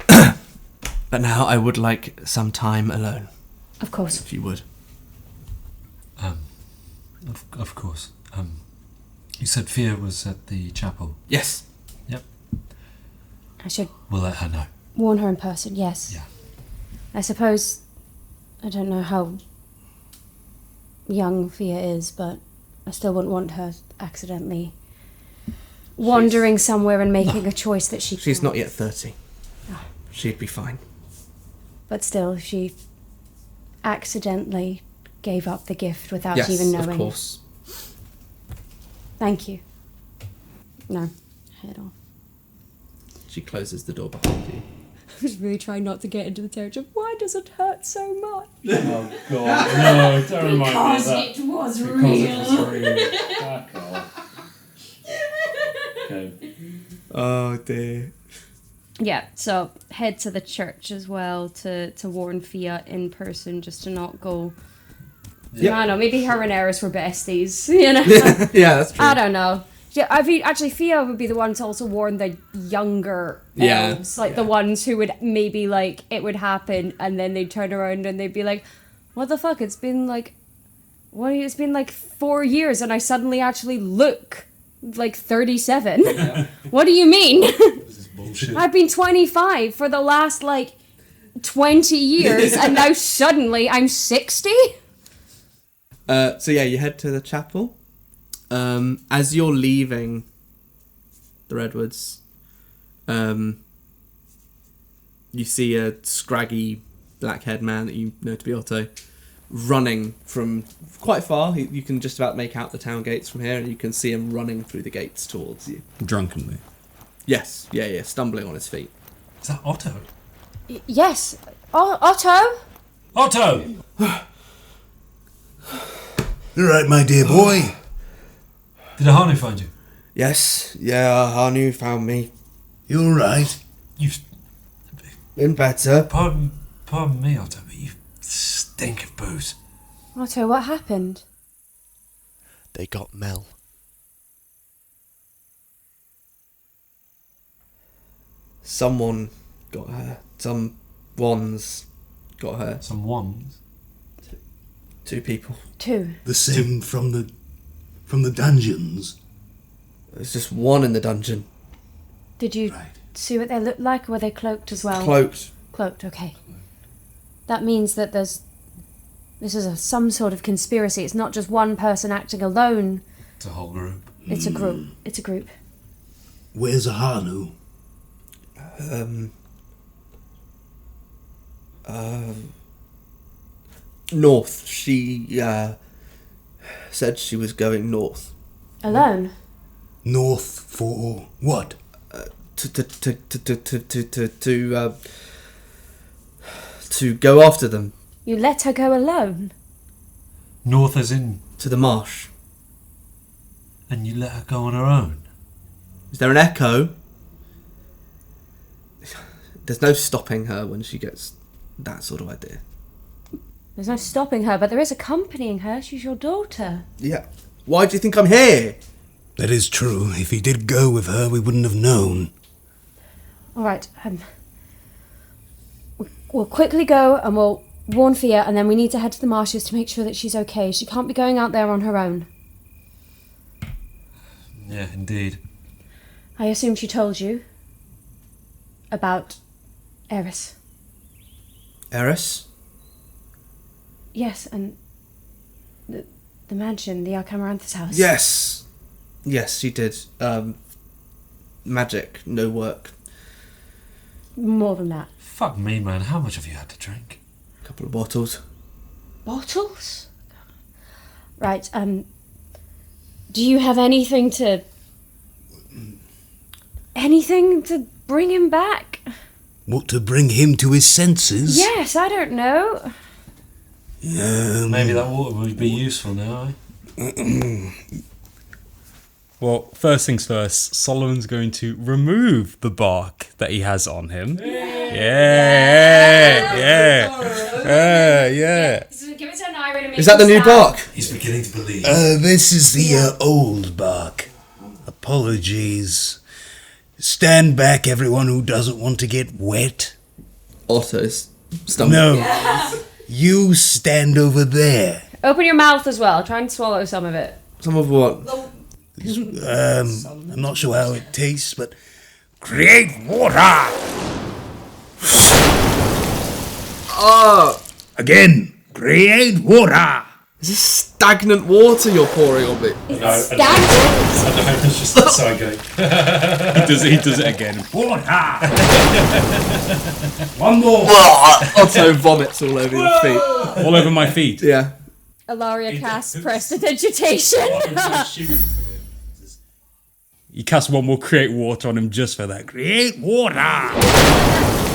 But now I would like some time alone, Of course. if you would. Of course. You said Fia was at the chapel. Yes. Yep. I should We'll let her know. warn her in person, yes. Yeah. I suppose, I don't know how young Fia is, but I still wouldn't want her accidentally wandering somewhere and making a choice that she She's can't. not yet 30. Ah. She'd be fine. But still, if she accidentally gave up the gift without Yes, even knowing. of course. Thank you. No, head off. She closes the door behind you. I was really trying not to get into the territory of why does it hurt so much? Oh God, no! Don't remind me of Because that. it was Because real. it was real. Fuck off. Okay. Oh dear. Yeah, so head to the church as well to warn Fia in person, just to not go. Yep. I don't know, maybe her and Eris were besties, you know? Yeah, that's true. I don't know. Yeah, actually, Fia would be the one to also warn the younger elves, like the ones who would maybe, like, it would happen, and then they'd turn around and they'd be like, what the fuck, it's been like 4 years, and I suddenly actually look like 37. What do you mean? This is bullshit. I've been 25 for the last, 20 years, and now suddenly I'm 60? So yeah, you head to the chapel. As you're leaving the Redwoods, you see a scraggy, black-haired man that you know to be Otto, running from quite far. You can just about make out the town gates from here, and you can see him running through the gates towards you. Drunkenly. Yes, yeah, stumbling on his feet. Is that Otto? Yes. Otto? Otto! All right, my dear boy. Did Ahanu find you? Yes, yeah, Ahanu found me. You all right? You... Been better. Pardon me, Otto, but you stink of booze. Otto, what happened? They got Mel. Someone got her. Some ones got her. Some wands. 2 people. 2. The same from the dungeons. There's just one in the dungeon. Did you Right. see what they looked like, or were they cloaked as well? Cloaked. Cloaked, okay. That means that this is some sort of conspiracy. It's not just one person acting alone. It's a whole group. It's a group. It's a group. Where's Ahanu? North. She said she was going north Alone? North for what? to go after them You let her go alone? North as in... to the marsh. And you let her go on her own? Is there an echo? There's no stopping her when she gets that sort of idea. There's no stopping her, but there is accompanying her. She's your daughter. Yeah. Why do you think I'm here? That is true. If he did go with her, we wouldn't have known. All right. We'll quickly go and we'll warn Fia, and then we need to head to the marshes to make sure that she's okay. She can't be going out there on her own. Yeah, indeed. I assume she told you about Eris. Eris? Yes, and the mansion, the Alcamarantha's house. Yes. Yes, she did. Magic, no work. More than that. Fuck me, man. How much have you had to drink? A couple of bottles. Bottles? Right, do you have anything to bring him back? What, to bring him to his senses? Yes, I don't know. Maybe that water would be useful now, eh? Well, first things first, Solomon's going to remove the bark that he has on him. Yeah. Give it to Aneurin and make Is that the new bark? He's beginning to believe. This is the old bark. Apologies. Stand back, everyone who doesn't want to get wet. Otto's stomach. No. You stand over there. Open your mouth as well. Try and swallow some of it. Some of what? I'm not sure how it tastes, but create water! Oh! Again, create water! Is this stagnant water you're pouring on me? It's stagnant? I know, it's just the side going. He does it again. Water! One more! Otto vomits all over your feet. All over my feet. Yeah. Alaria casts prestidigitation. You cast one more create water on him just for that. Create water!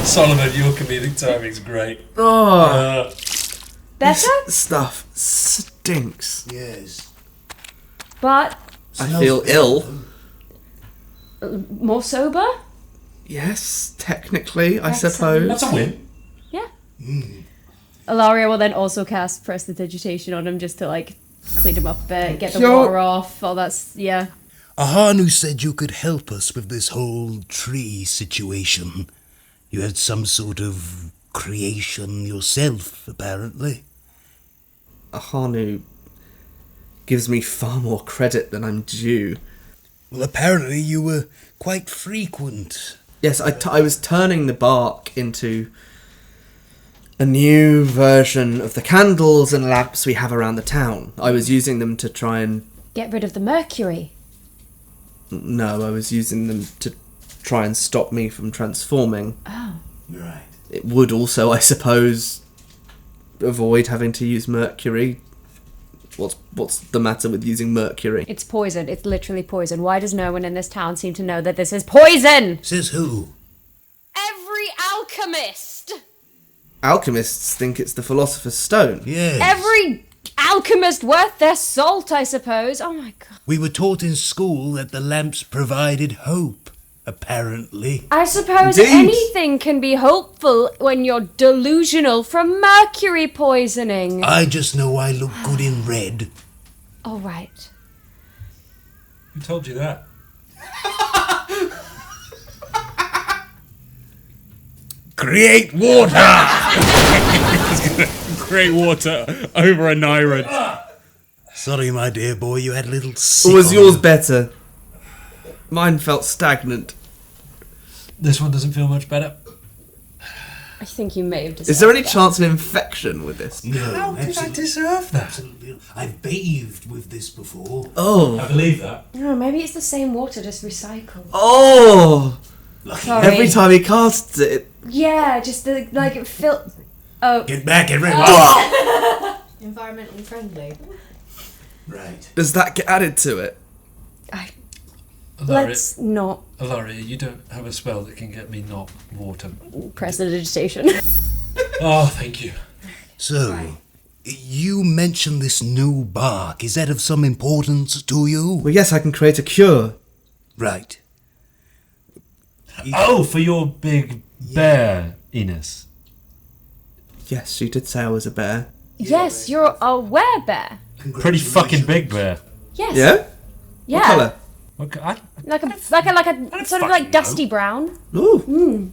Solomon, your comedic timing's great. Oh, Better? this stuff stinks. Yes. But I feel ill. more sober? Yes, technically, I Excellent. suppose. That's a win. Yeah. Alaria will then also cast prestidigitation on him just to, like, clean him up a bit, get the water off, all that's, yeah. Ahanu said you could help us with this whole tree situation. You had some sort of creation yourself, apparently. Ahanu gives me far more credit than I'm due. Well, apparently you were quite frequent. Yes, I was turning the bark into a new version of the candles and lamps we have around the town. I was using them to try and... Get rid of the mercury. No, I was using them to try and stop me from transforming. Oh. Right. It would also, I suppose, avoid having to use mercury. What's the matter with using mercury? It's poison. It's literally poison. Why does no one in this town seem to know that this is poison? Says who? Every alchemist! Alchemists think it's the Philosopher's Stone. Yes. Every alchemist worth their salt, I suppose. Oh my god. We were taught in school that the lamps provided hope, apparently. I suppose Indeed. anything can be hopeful when you're delusional from mercury poisoning. I just know I look good in red. All right. Who told you that? Create water! Create water over Aneurin. Sorry, my dear boy, you had a little Or sip was on yours it. better? Mine felt stagnant. This one doesn't feel much better. I think you may have decided Is there any that. chance of infection with this? No, How did I absolutely. deserve that? Absolutely. I've bathed with this before. Oh. I believe that. No, maybe it's the same water, just recycled. Oh! Sorry. Every time he casts it, Yeah, just the, like it felt. Oh. Get back, everyone! Environmentally friendly. Right. does that get added to it? Let's not Alaria, you don't have a spell that can get me not water. prestidigitation. Oh, thank you. So, you mentioned this new bark. Is that of some importance to you? Well, yes, I can create a cure. Right. Oh, for your big bear, Ines. Yes, she did say I was a bear. Yes, you're a werebear. Pretty fucking big bear. Yes. Yeah? Yeah. What colour? Okay, Like a sort of like dusty brown. Ooh,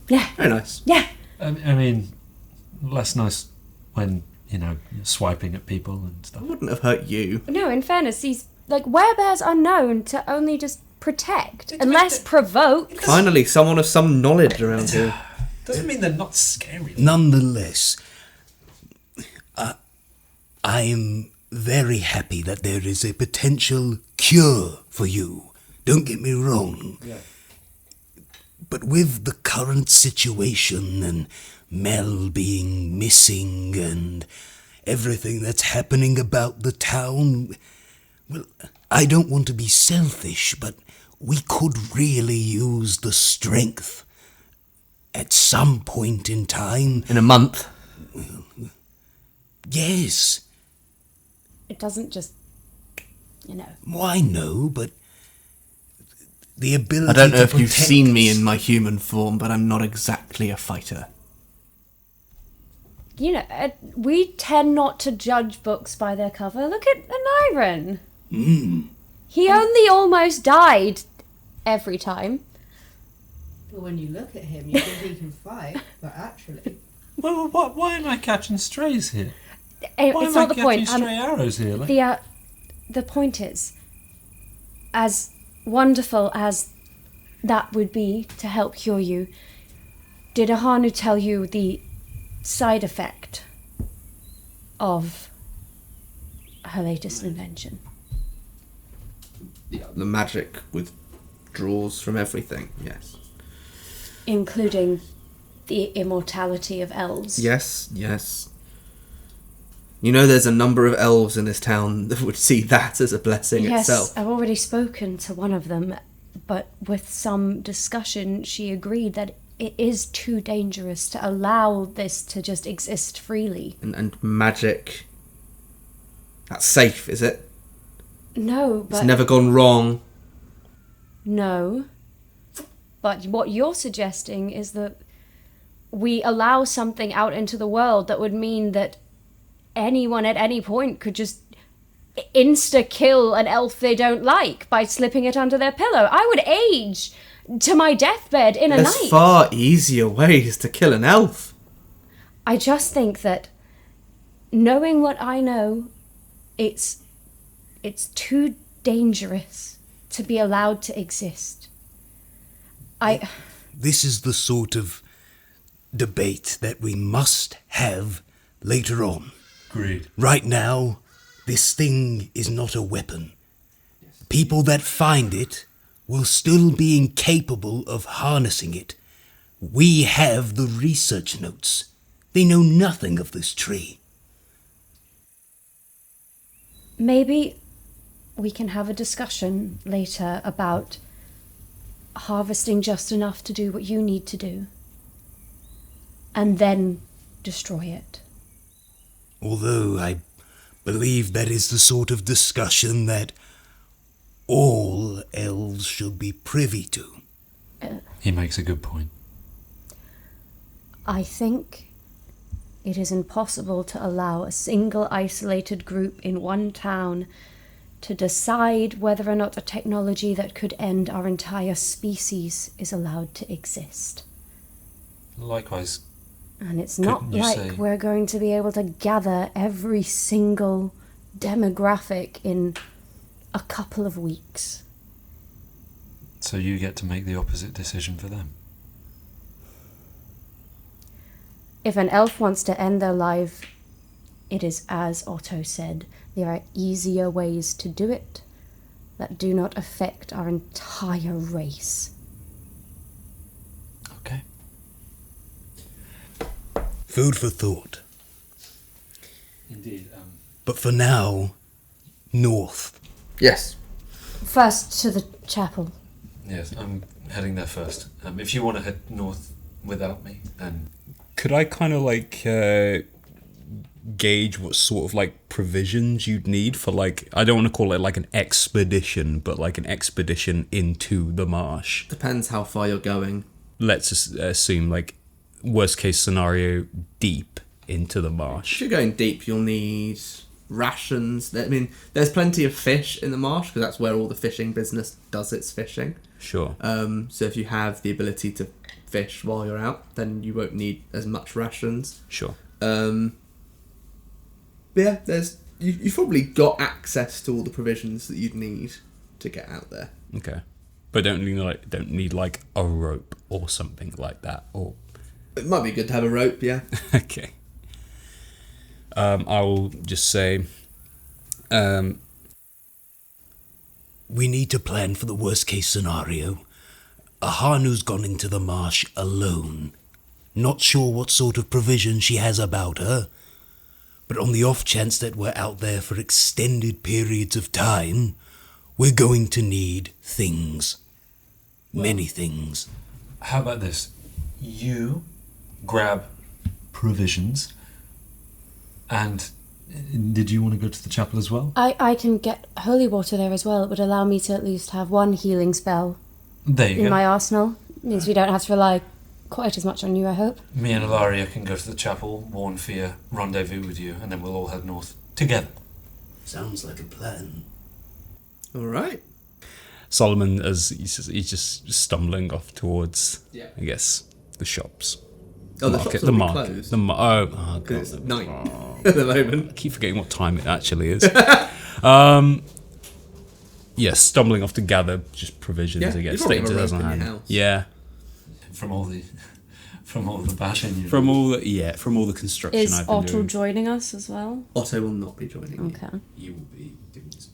Yeah. very nice. Yeah. I mean, less nice when, you're swiping at people and stuff. Wouldn't have hurt you. No, in fairness, he's like, werebears are known to only just protect, unless provoke. Finally, someone of some knowledge around here. Doesn't mean they're not scary. Nonetheless, I am very happy that there is a potential cure for you. Don't get me wrong. Yeah. But with the current situation and Mel being missing and everything that's happening about the town, well, I don't want to be selfish, but we could really use the strength at some point in time. In a month. Yes. It doesn't just, Why no, but the ability I don't know to if you've protect seen me us. in my human form, but I'm not exactly a fighter. we tend not to judge books by their cover. Look at Aneurin. He only almost died every time. But when you look at him, you think he can fight, but actually... Well, why am I catching strays here? Why It's am not I the point. catching stray arrows here? Like? The point is, as wonderful as that would be to help cure you, did Ahanu tell you the side effect of her latest invention? Yeah, the magic withdraws from everything, yes. Including the immortality of elves? Yes. You know there's a number of elves in this town that would see that as a blessing itself. Yes, I've already spoken to one of them, but with some discussion she agreed that it is too dangerous to allow this to just exist freely. And magic... That's safe, is it? No, but... It's never gone wrong. No. But what you're suggesting is that we allow something out into the world that would mean that anyone at any point could just insta-kill an elf they don't like by slipping it under their pillow. I would age to my deathbed in a There's night. far easier ways to kill an elf. I just think that, knowing what I know, it's too dangerous to be allowed to exist. This is the sort of debate that we must have later on. Agreed. Right now, this thing is not a weapon. People that find it will still be incapable of harnessing it. We have the research notes. They know nothing of this tree. Maybe we can have a discussion later about harvesting just enough to do what you need to do, and then destroy it. Although I believe that is the sort of discussion that all elves should be privy to. He makes a good point. I think it is impossible to allow a single isolated group in one town to decide whether or not a technology that could end our entire species is allowed to exist. Likewise. And it's not Couldn't you like say- we're going to be able to gather every single demographic in a couple of weeks. So you get to make the opposite decision for them. If an elf wants to end their life, it is as Otto said. There are easier ways to do it that do not affect our entire race. Okay. Food for thought. Indeed. But for now, north. Yes. First to the chapel. Yes, I'm heading there first. If you want to head north without me, then... Could I kind of like gauge what sort of like provisions you'd need for like, I don't want to call it like an expedition, but like an expedition into the marsh? Depends how far you're going. Let's assume like worst case scenario, deep into the If marsh. you're going deep, you'll need rations. I mean, there's plenty of fish in the marsh because that's where all the fishing business does its fishing. Sure. So if you have the ability to fish while you're out, then you won't need as much rations. Sure. Yeah, there's you've probably got access to all the provisions that you'd need to get out there. Okay. But don't need like a rope or something like that, or... It might be good to have a rope, yeah. Okay. I will just say... We need to plan for the worst case scenario. Ahanu's gone into the marsh alone. Not sure what sort of provision she has about her, but on the off chance that we're out there for extended periods of time, we're going to need things. Many things. How about this? You grab provisions, and did you want to go to the chapel as well? I can get holy water there as well. It would allow me to at least have one healing spell There you in go. my arsenal. It means we don't have to rely quite as much on you, I hope. Me and Alaria can go to the chapel, warn Fia, rendezvous with you, and then we'll all head north together. Sounds like a plan. All right. Solomon, as he's just stumbling off towards, Yeah. I guess, the shops. Oh, the shops will be closed. Oh, God. Because it's night at the moment. I keep forgetting what time it actually is. Yes, stumbling off to gather just provisions, Yeah, I guess. you probably have a Stains rope doesn't in your hand. house. Yeah. From all the bashing you From all the construction Is I've been Otto doing. joining us as well? Otto will not be joining you. Okay. You will be doing this.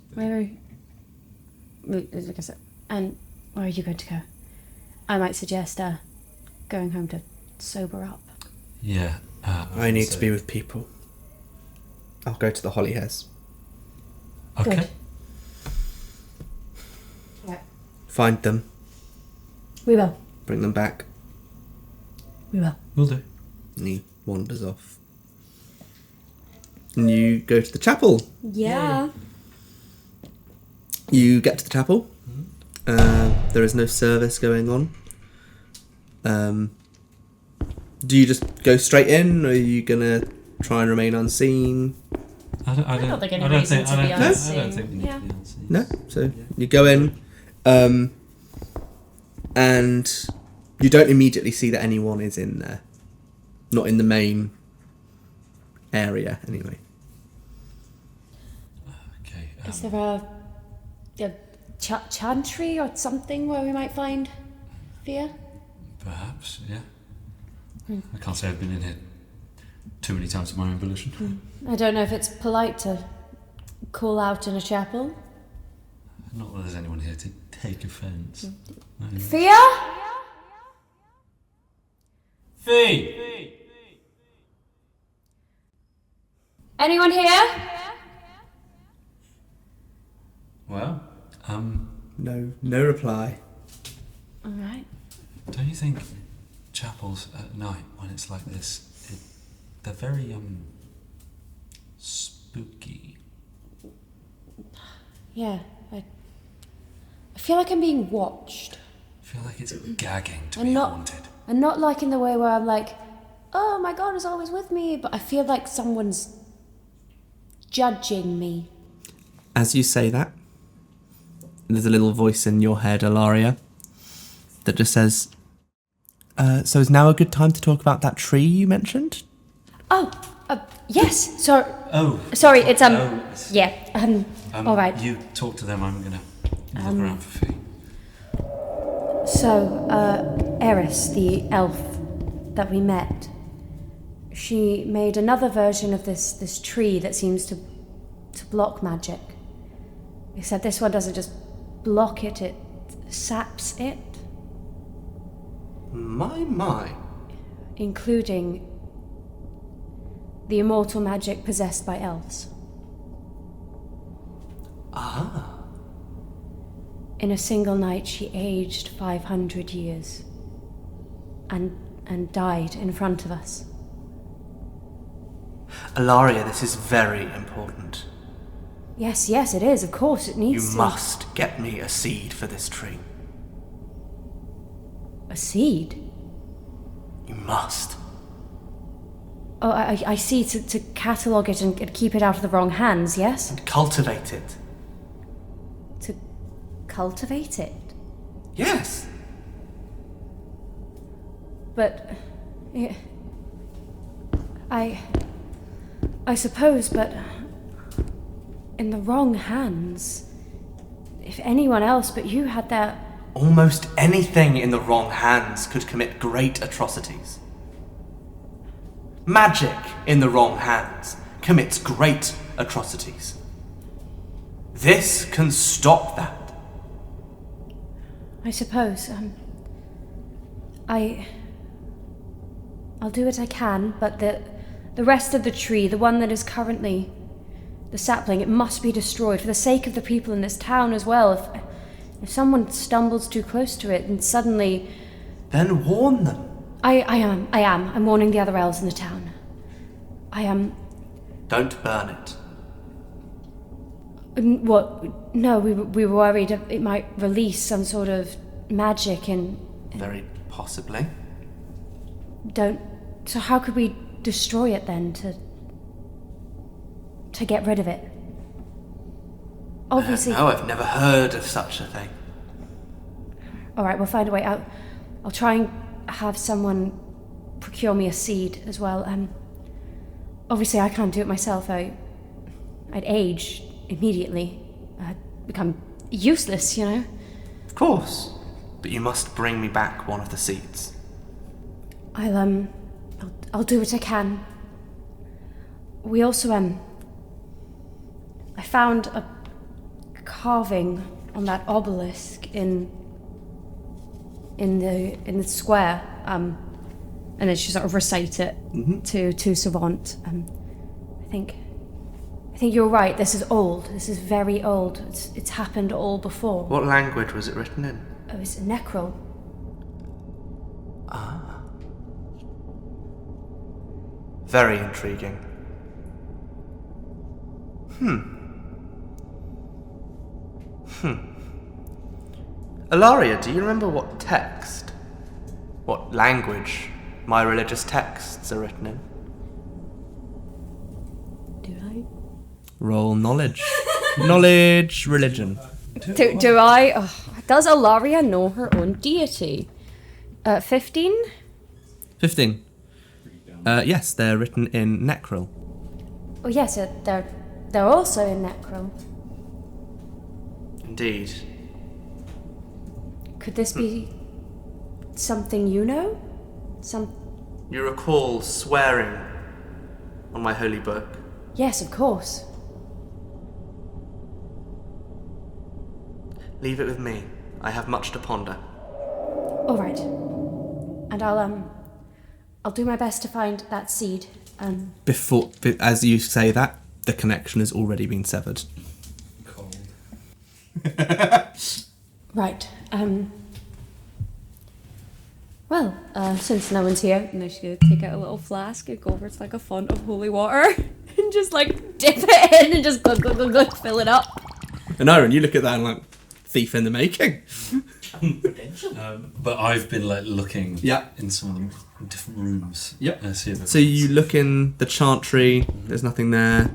Like I said, and where are you going to go? I might suggest going home to sober up. Yeah. I need to be with people. I'll go to the Holly Hairs. Okay. Good. Right. Find them. We will. Bring them back. We will. Will do. And he wanders off. And you go to the chapel. Yeah. You get to the chapel. There is no service going on. Do you just go straight in, or are you gonna try and remain unseen? I don't think any reason to be I don't unseen. think we need Yeah. to be unseen. No? So you go in, and you don't immediately see that anyone is in there. Not in the main area, anyway. Okay. Is there a chantry or something where we might find Fia? Perhaps, yeah. I can't say I've been in here too many times of my own volition. I don't know if it's polite to call out in a chapel. Not that there's anyone here to take offence. Fia? Fee! Anyone here? Well, No reply. All right. don't you think chapels at night, when it's like this, they're very, spooky? Yeah, I feel like I'm being watched. I feel like it's gagging to And be not- haunted. And not like in the way where I'm like, oh, my God is always with me, but I feel like someone's judging me. As you say that, there's a little voice in your head, Alaria, that just says, so is now a good time to talk about that tree you mentioned? Oh, yes. Sorry. Oh. Sorry, it's, Oh, yeah, all right. You talk to them, I'm gonna look around for Fee. So, Eris, the elf that we met, she made another version of this tree that seems to block magic. Except this one doesn't just block it, it saps it, My. including the immortal magic possessed by elves. Ah. In a single night, she aged 500 years and died in front of us. Alaria, this is very important. Yes, it is, of course, it needs You to... must get me a seed for this tree. A seed? You must. Oh, I see, to catalogue it and keep it out of the wrong hands, yes? And cultivate it. To cultivate it? Yes. But... yeah, I suppose, but... in the wrong hands. If anyone else but you had that... Almost anything in the wrong hands could commit great atrocities. Magic in the wrong hands commits great atrocities. This can stop that. I suppose, I'll do what I can, but the rest of the tree, the one that is currently the sapling, it must be destroyed for the sake of the people in this town as well. If someone stumbles too close to it and suddenly... Then warn them. I am. I'm warning the other elves in the town. I am... Don't burn it. What? No, we were worried it might release some sort of magic and... Very possibly. So how could we destroy it then to get rid of it? Obviously... No, I've never heard of such a thing. Alright, we'll find a way out. I'll try and have someone procure me a seed as well. Obviously I can't do it myself. I'd age immediately. I'd become useless, you know? Of course. But you must bring me back one of the seeds. I'll do what I can. We also, I found a carving on that obelisk in the square, and then she sort of recite it to Savant. I think you're right. This is old. This is very old. It's happened all before. What language was it written in? Oh, it's Necrol. Ah. Very intriguing. Alaria, do you remember what language my religious texts are written in? Do I? Roll knowledge. Knowledge, religion. Do I? Does Alaria know her own deity? 15? 15. Yes, they're written in Necrol. Oh yes, they're also in Necrol. Indeed. Could this be something you know? You recall swearing on my holy book? Yes, of course. Leave it with me. I have much to ponder. All right. And I'll do my best to find that seed. As you say that, the connection has already been severed. Cold. Right. Well, since no one's here, I'm just gonna take out a little flask and go over to like a font of holy water and just like dip it in and just glug, fill it up. And Aneurin, you look at that and like, thief in the making. But I've been like looking Yeah. in some of the different rooms. Yep. See if So you look in the chantry, there's nothing there.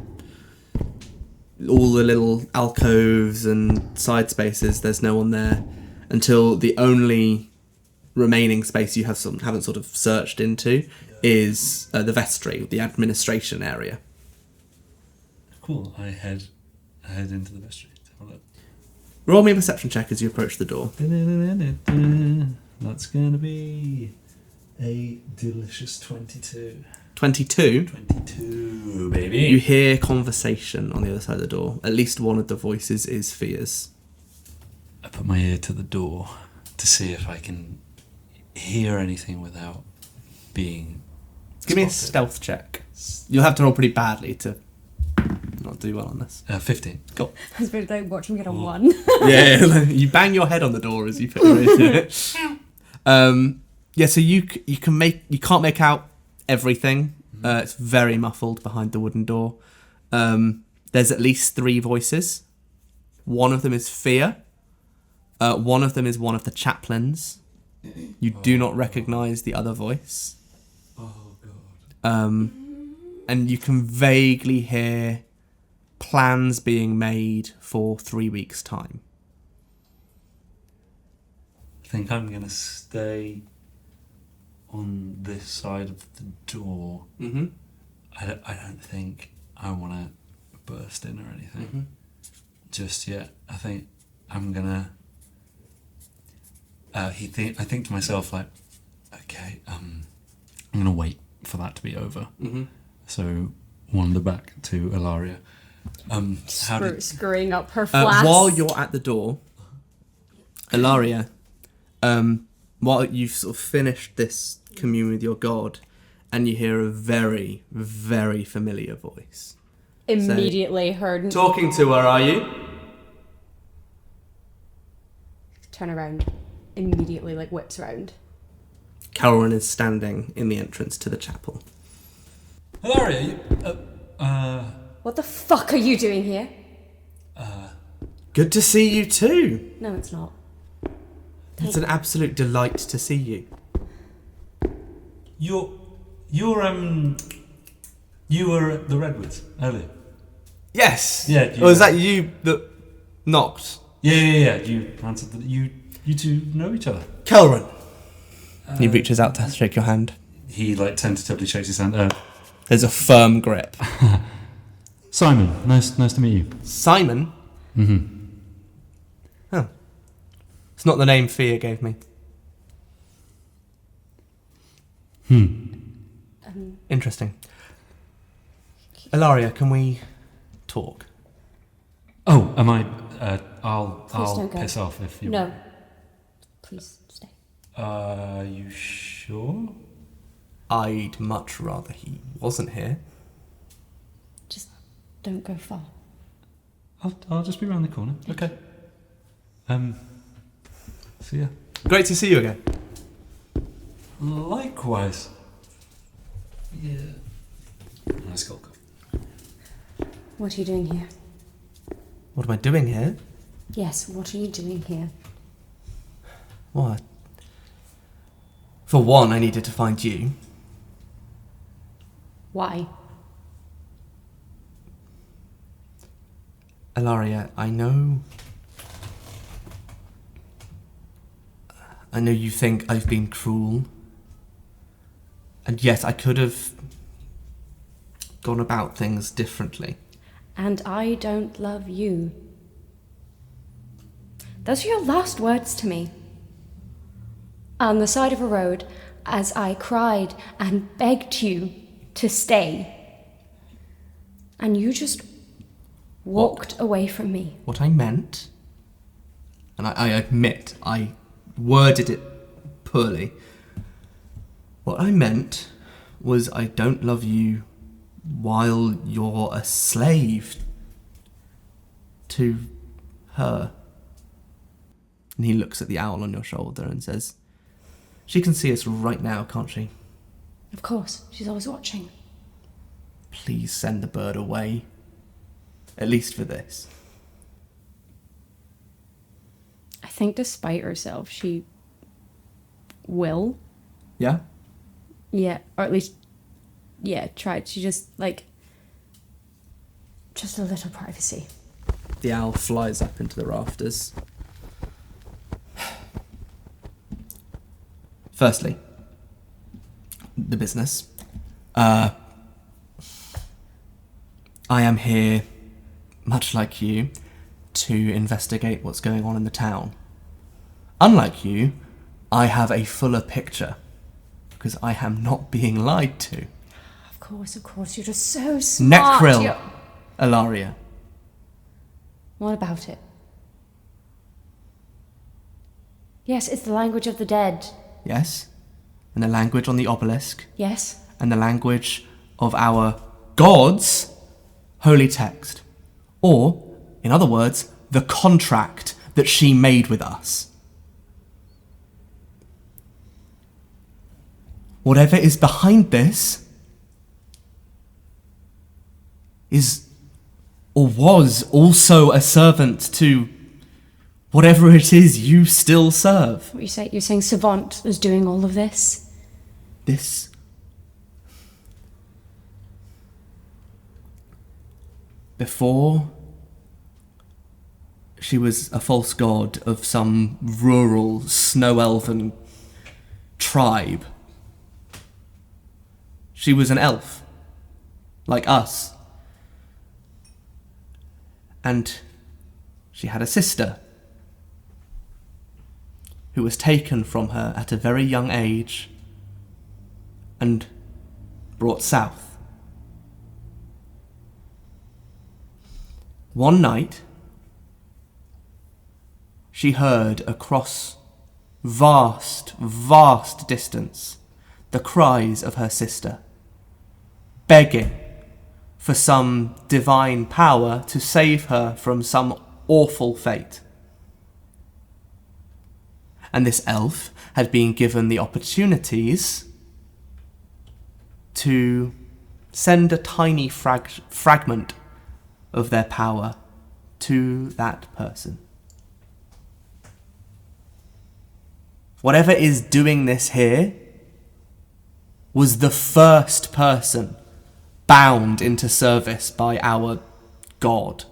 All the little alcoves and side spaces, there's no one there. Until the only remaining space you haven't sort of searched into is the vestry, the administration area. Cool. I head into the vestry. Have a look. Roll me a perception check as you approach the door. That's going to be a delicious 22. 22. 22, baby. You hear conversation on the other side of the door. At least one of the voices is Fia's. I put my ear to the door to see if I can hear anything without being Give me a spotted. stealth check. You'll have to roll pretty badly to not do well on this. 15. Cool. I was really like watching it on one. Yeah, you bang your head on the door as you put your ear to it. Yeah, so you can't make out everything. It's very muffled behind the wooden door. There's at least 3 voices. One of them is Fia. One of them is one of the chaplains. You do not recognise the other voice. Oh, God. And you can vaguely hear plans being made for 3 weeks' time. I think I'm going to stay on this side of the door. Mm-hmm. I don't think I want to burst in or anything. just yet. I think I'm gonna. I think to myself like, okay, I'm gonna wait for that to be over. Mm-hmm. So wander back to Alaria. Screwing up her flask. While you're at the door, Alaria, while you've sort of finished this commune with your god, and you hear a very, very familiar voice. Immediately heard. Talking to her, are you? Turn around. Immediately, like, whips around. Caroline is standing in the entrance to the chapel. Alaria, you, What the fuck are you doing here? Good to see you too. No, it's not. It's an absolute delight to see you. you were at the Redwoods earlier. Yes. Yeah. Or is that you that knocked? Yeah. You answered that. You two know each other. Caroline. He reaches out to shake your hand. He like tentatively shakes his hand. There's a firm grip. Simon, nice to meet you. Simon? Mm-hmm. Oh. It's not the name Fia gave me. Interesting. Alaria, can we talk? Oh, am I? I'll don't go. piss off if you. No. Please stay. You sure? I'd much rather he wasn't here. Just don't go far. I'll just be around the corner. Okay. See ya. Great to see you again. Likewise. Yeah. Nice Golka. What are you doing here? What am I doing here? Yes, what are you doing here? What? For one, I needed to find you. Why? Alaria, I know you think I've been cruel. And yes, I could have gone about things differently. And I don't love you. Those are your last words to me. On the side of a road, as I cried and begged you to stay. And you just walked away from me. What I meant, and I admit I worded it poorly, what I meant was I don't love you while you're a slave to her. And he looks at the owl on your shoulder and says, she can see us right now, can't she? Of course, she's always watching. Please send the bird away. At least for this. I think despite herself, she will. Yeah? Yeah, or at least, yeah, tried. She just, like, just a little privacy. The owl flies up into the rafters. Firstly, the business. I am here, much like you, to investigate what's going on in the town. Unlike you, I have a fuller picture, because I am not being lied to. Of course, you're just so smart. Necril, Alaria. What about it? Yes, it's the language of the dead. Yes? And the language on the obelisk. Yes? And the language of our gods' holy text. Or, in other words, the contract that she made with us. Whatever is behind this is, or was, also a servant to whatever it is you still serve. What you say? You're saying Savant is doing all of this? This. Before, she was a false god of some rural snow elven tribe. She was an elf, like us. And she had a sister who was taken from her at a very young age and brought south. One night, she heard across vast, vast distance the cries of her sister, begging for some divine power to save her from some awful fate. And this elf had been given the opportunities to send a tiny fragment of their power to that person. Whatever is doing this here was the first person bound into service by our God.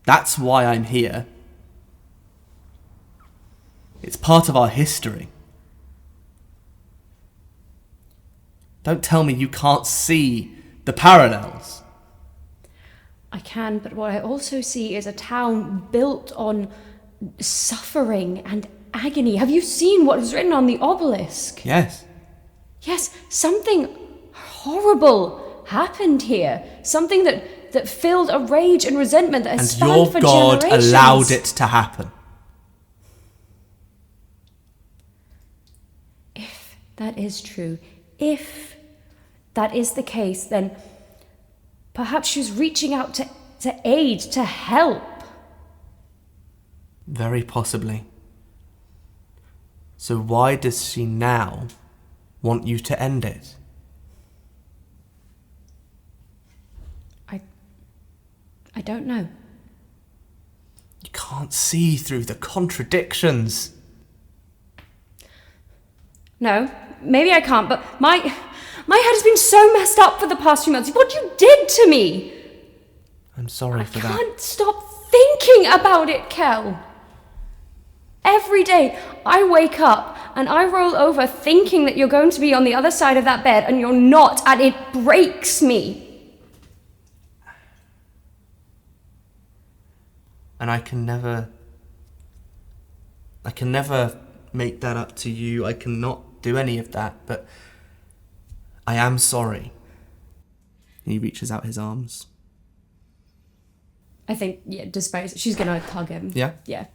That's why I'm here. It's part of our history. Don't tell me you can't see the parallels. I can, but what I also see is a town built on suffering and agony. Have you seen what is written on the obelisk? Yes. Yes, something horrible happened here. Something that filled a rage and resentment that has spanned for And your God generations. allowed it to happen. If that is true, if that is the case, then perhaps she's reaching out to aid, to help. Very possibly. So why does she now want you to end it? I don't know. You can't see through the contradictions. No, maybe I can't, but my head has been so messed up for the past few months. What you did to me! I'm sorry for that. I can't stop thinking about it, Kel. Every day I wake up and I roll over thinking that you're going to be on the other side of that bed and you're not, and it breaks me. And I can never make that up to you. I cannot do any of that, but I am sorry. He reaches out his arms. I think, despite she's gonna hug him. Yeah? Yeah.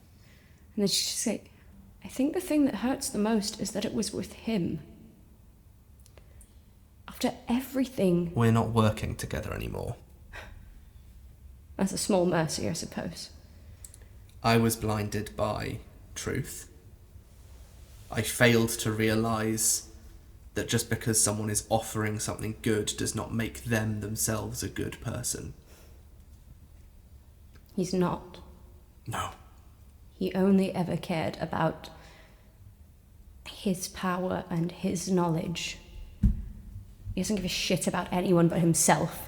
And then she's say, I think the thing that hurts the most is that it was with him. After everything. We're not working together anymore. That's a small mercy, I suppose. I was blinded by truth. I failed to realise that just because someone is offering something good does not make them themselves a good person. He's not. No. He only ever cared about his power and his knowledge. He doesn't give a shit about anyone but himself.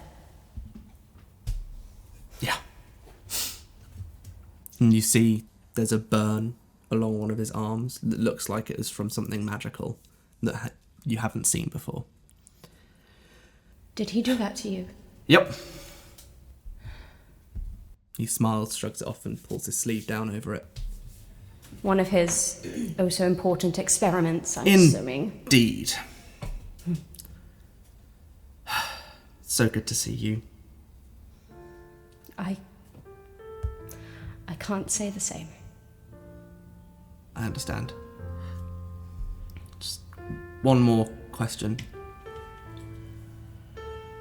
Yeah. And you see there's a burn along one of his arms that looks like it was from something magical that you haven't seen before. Did he do that to you? Yep. He smiles, shrugs it off and pulls his sleeve down over it. One of his oh so important experiments, I'm assuming. Indeed. So good to see you. I can't say the same. I understand. Just one more question.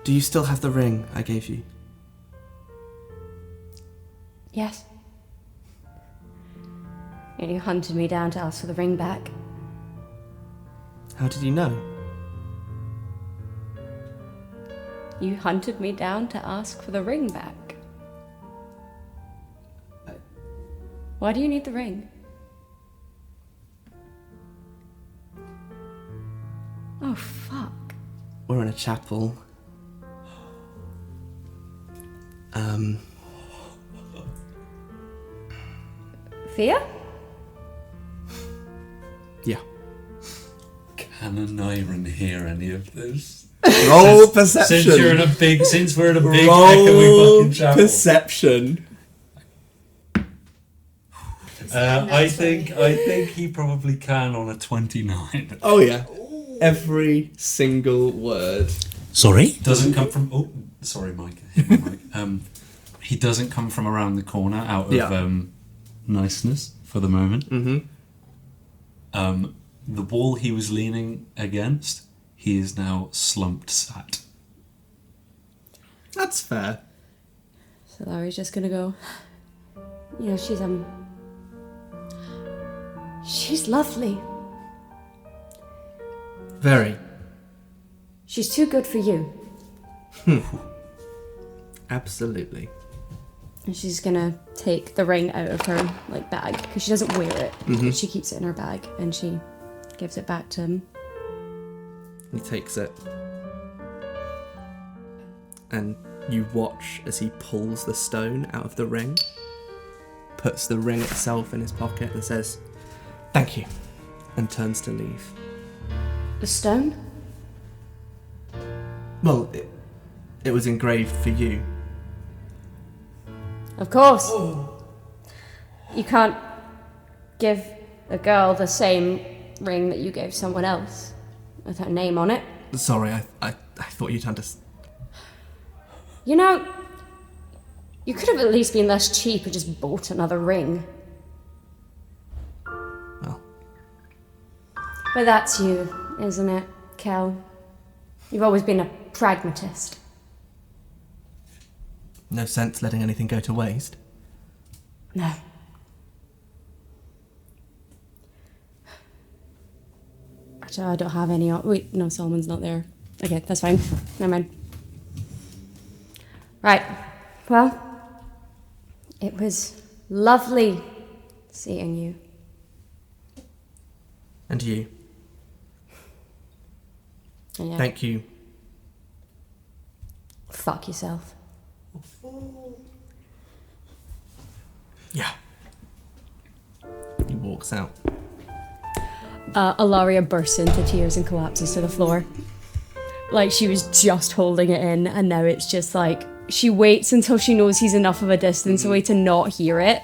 Do you still have the ring I gave you? Yes. You hunted me down to ask for the ring back. How did you know? You hunted me down to ask for the ring back. Why do you need the ring? Oh, fuck. We're in a chapel. Thea? Yeah. Can Aneurin hear any of this? Roll perception. Since we're in a big Roll echoey fucking chapel. perception. I I think he probably can on a 29. Oh yeah, every single word. Sorry? Doesn't come from. Oh, sorry, Mike. Hit my mic. He doesn't come from around the corner out of niceness for the moment. Mm-hmm. The wall he was leaning against, he is now slumped sat. That's fair. So Larry's just gonna go. You know, she's lovely. Very. She's too good for you. Absolutely. And she's gonna take the ring out of her bag because she doesn't wear it. Mm-hmm. She keeps it in her bag and she gives it back to him. He takes it. And you watch as he pulls the stone out of the ring, puts the ring itself in his pocket and says, "Thank you," and turns to leave. The stone? Well, it was engraved for you. Of course. You can't give a girl the same ring that you gave someone else with her name on it. Sorry, I thought you'd understand. You know, you could have at least been less cheap and just bought another ring. Well. But that's you, isn't it, Kel? You've always been a pragmatist. No sense letting anything go to waste. No. Actually, I don't have any. Wait, no, Solomon's not there. Okay, that's fine. Never mind. Right. Well, it was lovely seeing you. And you. Yeah. Thank you. Fuck yourself. Yeah. He walks out. Alaria bursts into tears and collapses to the floor. Like she was just holding it in, and now it's just like she waits until she knows he's enough of a distance away to not hear it,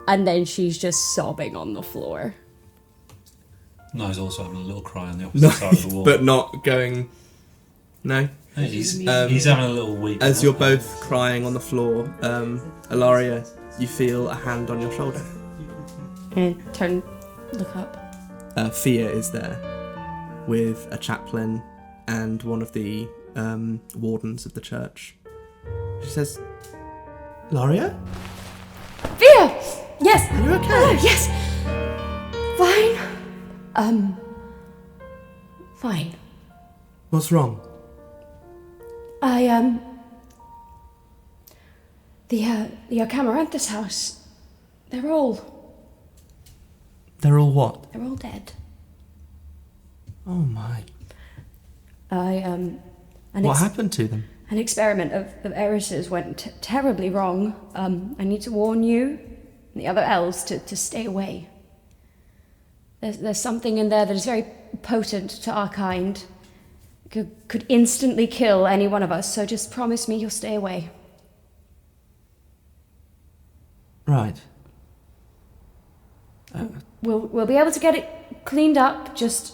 and then she's just sobbing on the floor. No, he's also having a little cry on the opposite side of the wall. But not going... No? He's having a little weep. As you're both crying on the floor, Alaria, you feel a hand on your shoulder. And look up. Fia is there with a chaplain and one of the wardens of the church. She says, "Alaria? Fia! Yes! Are you okay?" Yes! Fine. Fine. What's wrong? The Camilleri house, they're all what? They're all dead. Oh my. What happened to them? An experiment of Eris's went terribly wrong. I need to warn you and the other elves to stay away. There's something in there that is very potent to our kind. Could instantly kill any one of us, so just promise me you'll stay away. Right. We'll be able to get it cleaned up, just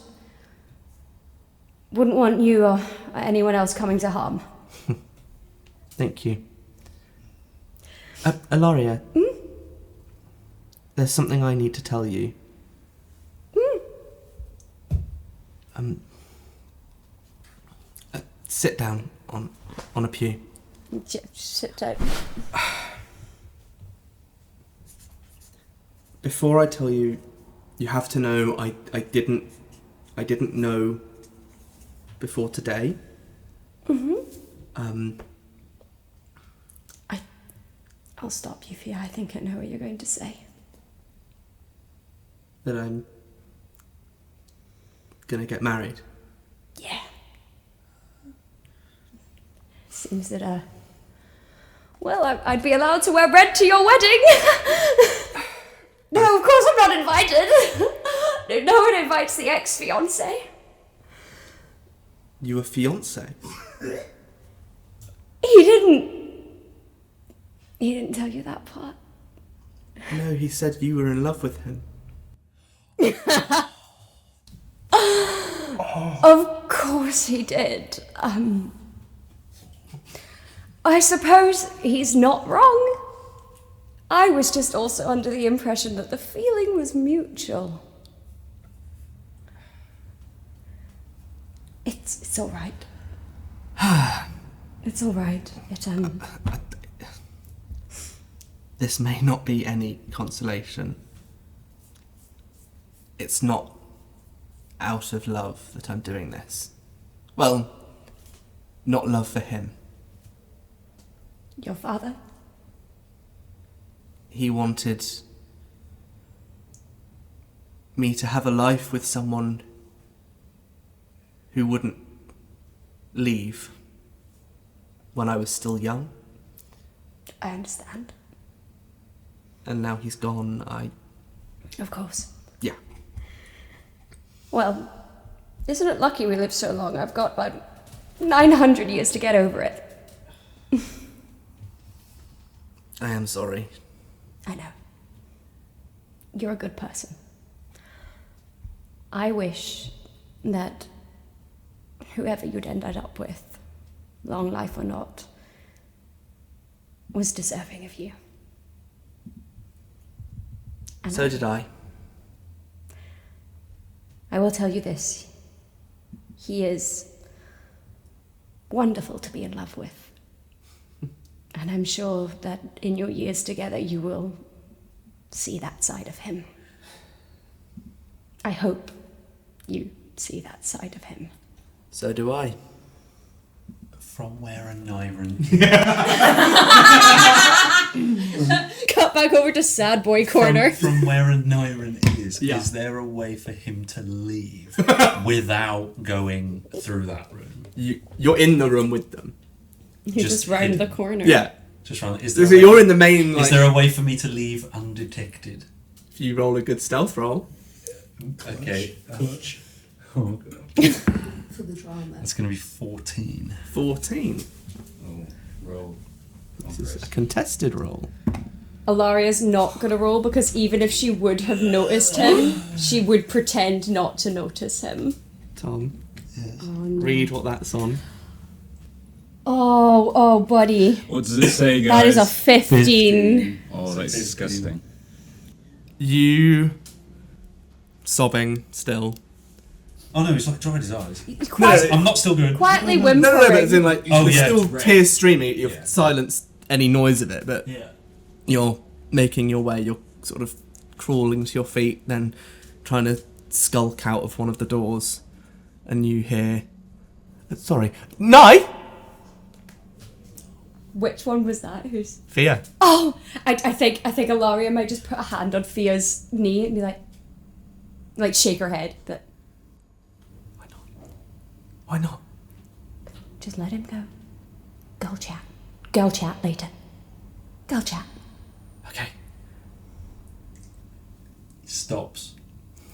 wouldn't want you or anyone else coming to harm. Thank you. Alaria. There's something I need to tell you. Sit down on a pew. Just sit down. Before I tell you, you have to know I didn't know before today. I'll stop you, Fia. I think I know what you're going to say. That I'm gonna get married. Yeah. Seems that, well, I'd be allowed to wear red to your wedding. No, of course I'm not invited. No one invites the ex-fiancé. You a fiance? He didn't tell you that part. No, he said you were in love with him. Of course he did. I suppose he's not wrong. I was just also under the impression that the feeling was mutual. It's all right. It's all right. This may not be any consolation. It's not out of love that I'm doing this. Well, not love for him. Your father? He wanted me to have a life with someone who wouldn't leave when I was still young. I understand. And now he's gone, Of course. Yeah. Well, isn't it lucky we lived so long? I've got about 900 years to get over it. I am sorry. I know. You're a good person. I wish that whoever you'd ended up with, long life or not, was deserving of you. And So did I. I will tell you this. He is wonderful to be in love with. And I'm sure that in your years together you will see that side of him. I hope you see that side of him. So do I. From where Aneurin Cut back over to sad boy corner. From where Aneurin Yeah. is there a way for him to leave without going through that room? You're in the room with them. You just round the corner. Yeah. Just round. So you're in the main. Is there a way for me to leave undetected? If you roll a good stealth roll. Okay. For the drama. That's going to be 14. 14. Roll. This is a contested roll. Alaria's not going to roll because even if she would have noticed him, she would pretend not to notice him. Tom, Yes. read what that's on. Oh, buddy. What does it say, guys? That is a 15. Oh, that's disgusting. You sobbing still. Oh no, he's like dried his eyes. Quite, I'm not still going. quietly No, whimpering. but as in like Oh, there's yeah, still right. tears streaming. You've Yeah. silenced any noise of it, but Yeah. you're making your way. You're sort of crawling to your feet, then trying to skulk out of one of the doors, and you hear, "Sorry, Nye." Which one was that? Who's? Fia. Oh, I think Alaria might just put a hand on Fia's knee and be like shake her head, but Why not? Why not? just let him go. Girl chat. Girl chat later. Girl chat. Okay. He stops.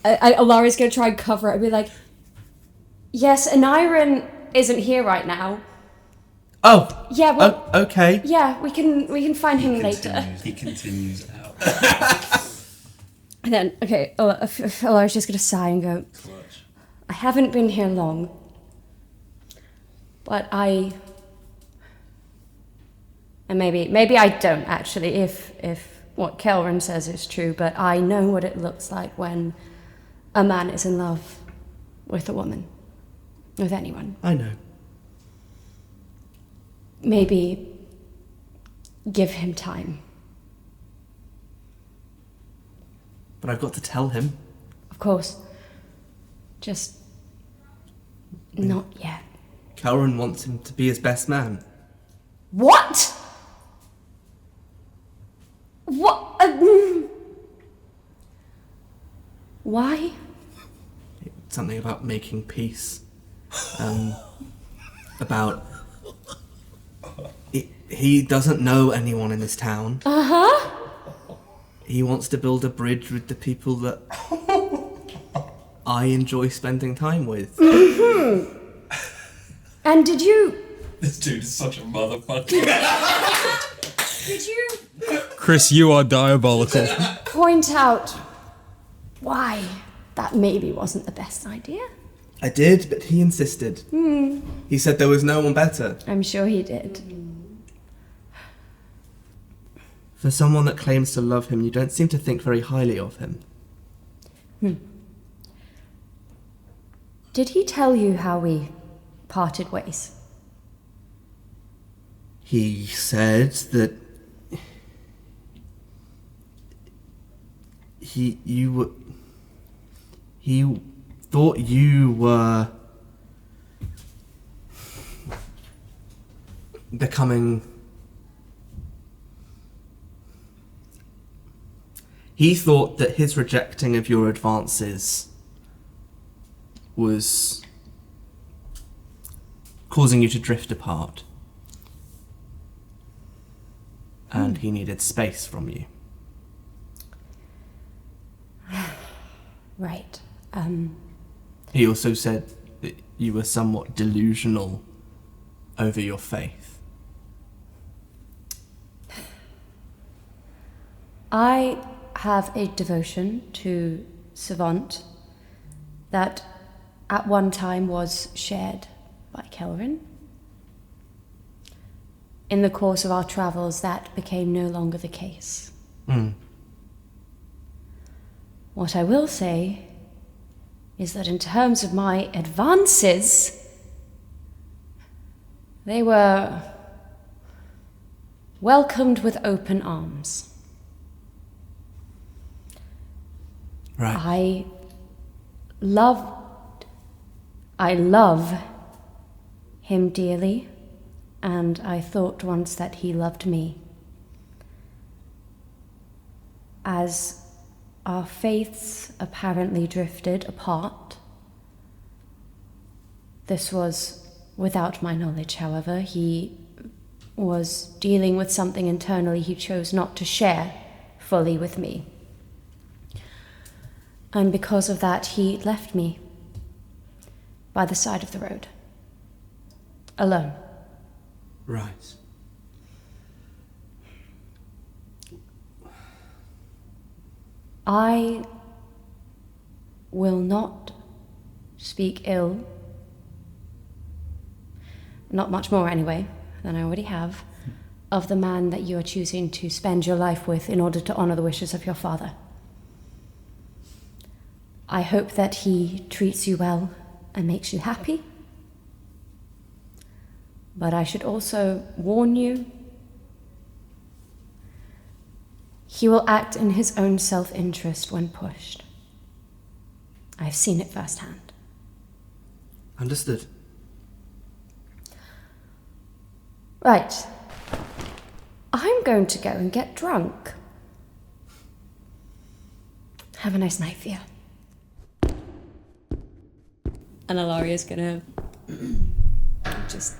Alaria's gonna try and cover it and be like, yes, Aneurin isn't here right now. Oh. Yeah, well, Okay. yeah, we can find him later. He continues out. And then, okay, Alaria's just gonna sigh and go, I haven't been here long, but and maybe I don't actually, if what Kelrin says is true, but I know what it looks like when a man is in love with a woman, with anyone. I know. Maybe give him time. But I've got to tell him. Of course. Just not yet. Kelrin wants him to be his best man. What? What? Why? Something about making peace. About... He doesn't know anyone in this town. Uh-huh. He wants to build a bridge with the people that I enjoy spending time with. Mm-hmm. And did you... This dude is such a motherfucker. Did you Chris, you are diabolical. Point out why that maybe wasn't the best idea. I did, but he insisted. He said there was no one better. I'm sure he did. For someone that claims to love him, you don't seem to think very highly of him. Did he tell you how we parted ways? He said that he thought you were becoming... He thought that his rejecting of your advances was causing you to drift apart. And he needed space from you. Right. He also said that you were somewhat delusional over your faith. I have a devotion to Savant that at one time was shared by Kelrin. In the course of our travels, that became no longer the case. What I will say is that in terms of my advances, they were welcomed with open arms. Right. I love him dearly, and I thought once that he loved me. As our faiths apparently drifted apart, this was without my knowledge, however. He was dealing with something internally he chose not to share fully with me. And because of that, he left me by the side of the road, alone. Right. I will not speak ill, not much more anyway, than I already have, of the man that you are choosing to spend your life with in order to honor the wishes of your father. I hope that he treats you well and makes you happy. But I should also warn you, he will act in his own self-interest when pushed. I've seen it firsthand. Understood. Right. I'm going to go and get drunk. Have a nice night, Fia. And Alaria's gonna just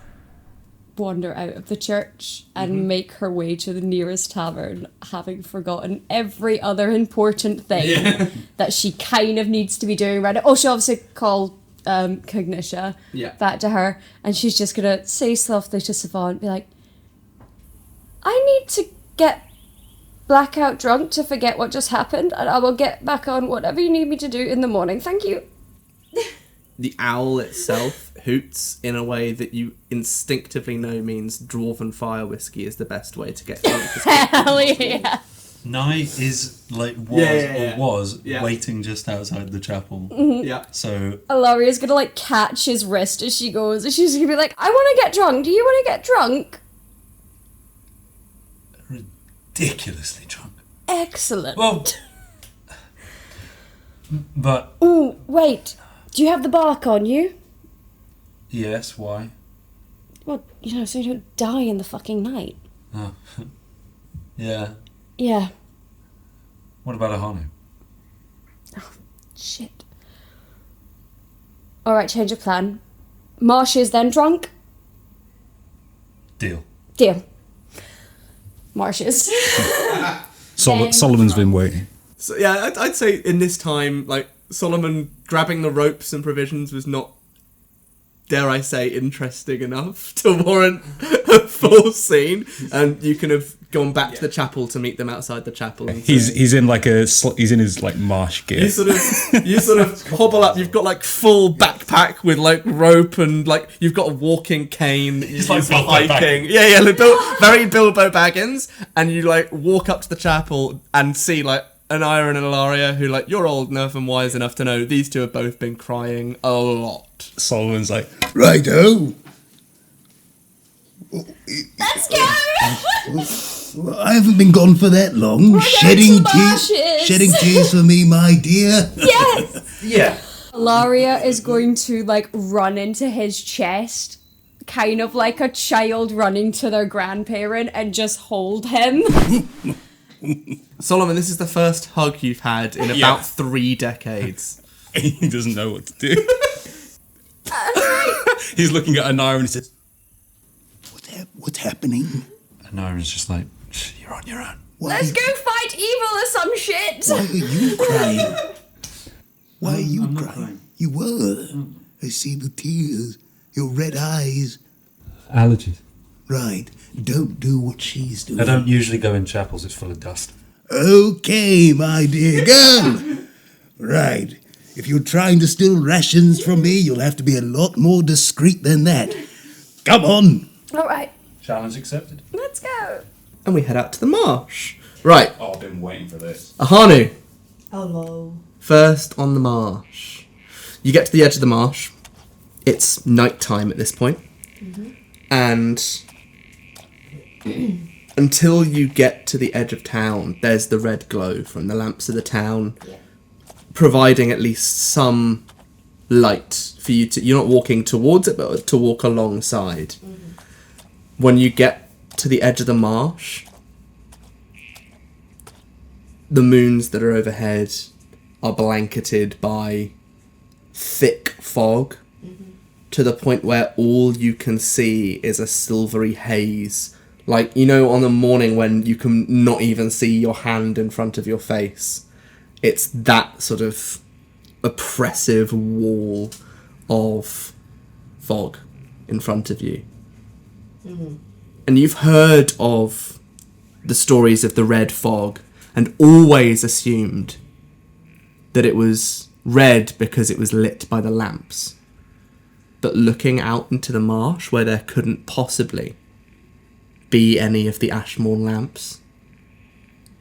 wander out of the church and make her way to the nearest tavern, having forgotten every other important thing that she kind of needs to be doing right now. Oh, she'll obviously call Cognitia back to her, and she's just gonna say softly to Savant, be like, I need to get blackout drunk to forget what just happened, and I will get back on whatever you need me to do in the morning. Thank you. The owl itself hoots in a way that you instinctively know means dwarven fire whiskey is the best way to get drunk. Hell yeah. Nye is was waiting just outside the chapel. Yeah. So Alaria's gonna like catch his wrist as she goes, and she's gonna be like, I want to get drunk. Do you want to get drunk? ridiculously drunk. Excellent. Well, but Ooh, wait. Do you have the bark on you? yes, why? Well, you know, so you don't die in the fucking night. Oh. Yeah. Yeah. What about Ahanu? Oh, shit. Alright, change of plan. Marsh is then drunk? Deal. Deal. Marsh is. Solomon's been waiting. So yeah, I'd say in this time, like, Solomon grabbing the ropes and provisions was not, dare I say, interesting enough to warrant full scene, and you can have gone back to the chapel to meet them outside the chapel. And He's in like he's in his like marsh gear. you sort of hobble up. You've got like full backpack with like rope and like you've got a walking cane. He's like Bilbo hiking. Yeah, like very Bilbo Baggins. And you like walk up to the chapel and see like Aneurin and Alaria, who like you're old enough and wise enough to know these two have both been crying a lot. Solomon's like, Righto. Let's go! Well, I haven't been gone for that long. We're Shedding going to marshes. shedding tears for me, my dear. Yes! Yeah. Alaria is going to like run into his chest, kind of like a child running to their grandparent, and just hold him. Solomon, this is the first hug you've had in about 3 decades. he doesn't know what to do. He's looking at Aneurin and says, What's happening? Aneurin's just like, you're on your own. Let's go fight evil or some shit! Why are you crying? Why are you I'm not crying? crying. You were. I see the tears. Your red eyes. Allergies. Right. Don't do what she's doing. I don't usually go in chapels, it's full of dust. Okay, my dear girl. Right. If you're trying to steal rations from me, you'll have to be a lot more discreet than that. Come on. Alright, Challenge accepted. let's go. And we head out to the marsh. Right, oh, I've been waiting for this. Ahanu, Hello. first on the marsh. You get to the edge of the marsh. It's night time at this point. And until you get to the edge of town, there's the red glow from the lamps of the town, providing at least some light for you to... You're not walking towards it, but to walk alongside. When you get to the edge of the marsh, the moons that are overhead are blanketed by thick fog to the point where all you can see is a silvery haze. Like, you know, on the morning when you can not even see your hand in front of your face. It's that sort of oppressive wall of fog in front of you. And you've heard of the stories of the red fog and always assumed that it was red because it was lit by the lamps. But looking out into the marsh where there couldn't possibly be any of the Ashmourn lamps,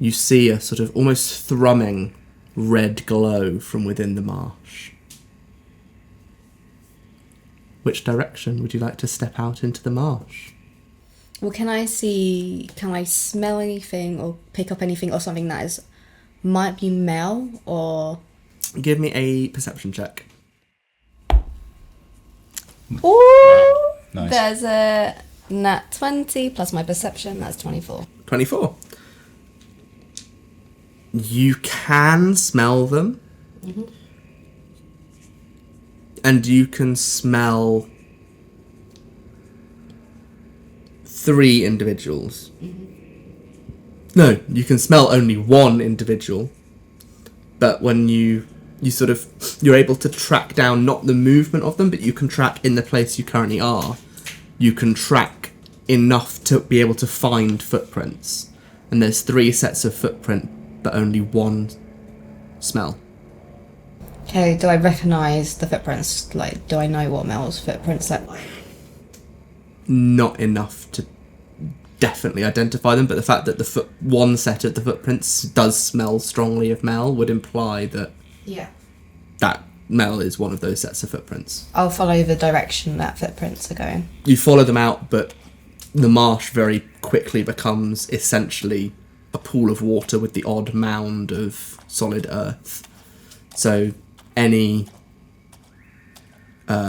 you see a sort of almost thrumming red glow from within the marsh. Which direction would you like to step out into the marsh? Well, can I smell anything or pick up anything or something that is might be Mel or... Give me a perception check. Ooh! Nice. There's a nat 20 plus my perception, that's 24. 24. You can smell them. And you can smell 3 individuals. No, you can smell only 1 individual. But when you're able to track down not the movement of them, but you can track in the place you currently are. You can track enough to be able to find footprints. And there's 3 sets of footprint, but only 1 smell. Okay, do I recognise the footprints? Like, do I know what Mel's footprints look like? Not enough to definitely identify them, but the fact that one set of the footprints does smell strongly of Mel would imply that that Mel is one of those sets of footprints. I'll follow the direction that footprints are going. You follow them out, but the marsh very quickly becomes essentially a pool of water with the odd mound of solid earth. So any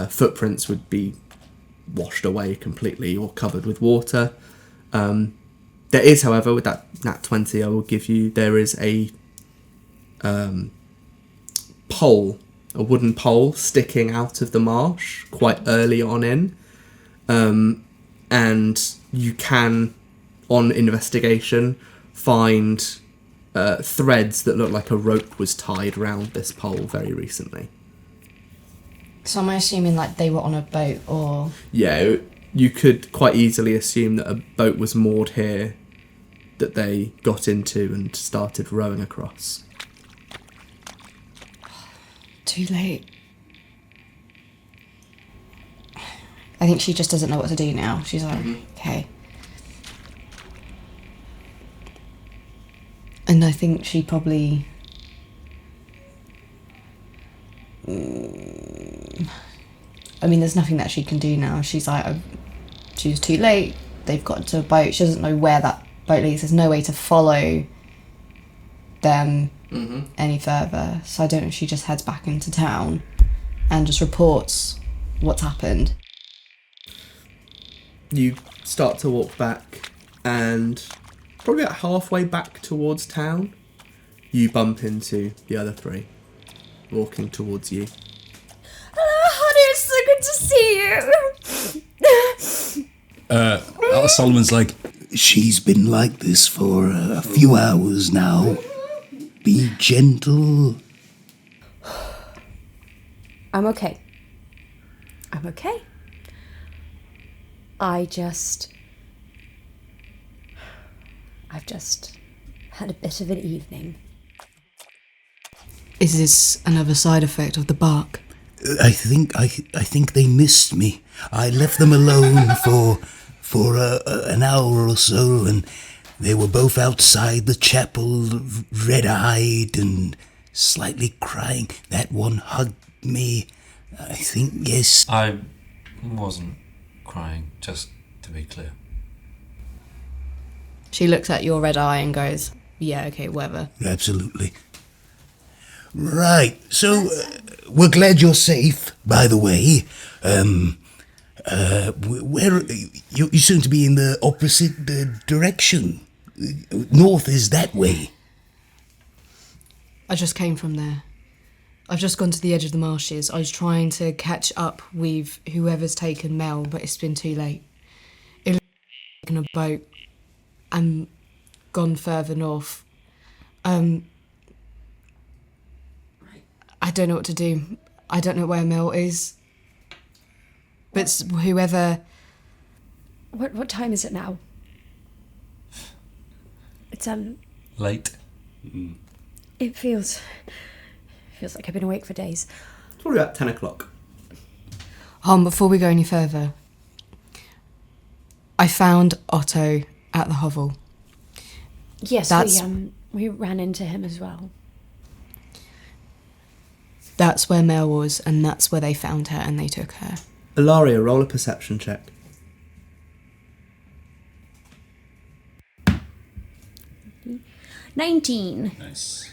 footprints would be washed away completely or covered with water. There is, however, with that nat 20 I will give you, there is a pole, a wooden pole sticking out of the marsh quite early on in. And you can, on investigation, find threads that look like a rope was tied around this pole very recently. So am I assuming like they were on a boat or... Yeah, you could quite easily assume that a boat was moored here that they got into and started rowing across. Too late. I think she just doesn't know what to do now. She's like, okay. And I think she probably... I mean, there's nothing that she can do now. She's like, she was too late. They've got to a boat. She doesn't know where that boat leads. There's no way to follow them any further. So I don't know if she just heads back into town and just reports what's happened. You start to walk back, and probably about halfway back towards town, you bump into the other three, walking towards you. Honey, it's so good to see you. Solomon's like, she's been like this for a few hours now. Be gentle. I'm okay. I've just had a bit of an evening. Is this another side effect of the bark? I think they missed me. I left them alone for an hour or so, and they were both outside the chapel, red-eyed and slightly crying. That one hugged me. I think, yes. I wasn't crying, just to be clear. She looks at your red eye and goes, yeah, okay, whatever. Absolutely. Right, so we're glad you're safe, by the way. Where you seem to be in the opposite direction. North is that way. I just came from there. I've just gone to the edge of the marshes. I was trying to catch up with whoever's taken Mel, but it's been too late. It taken a boat and gone further north. I don't know what to do. I don't know where Mel is. But whoever... What time is it now? It's Late. It feels like I've been awake for days. It's probably about 10 o'clock. Before we go any further, I found Otto at the hovel. Yes, we ran into him as well. That's where Mel was, and that's where they found her, and they took her. Alaria, roll a perception check. $19. Nice.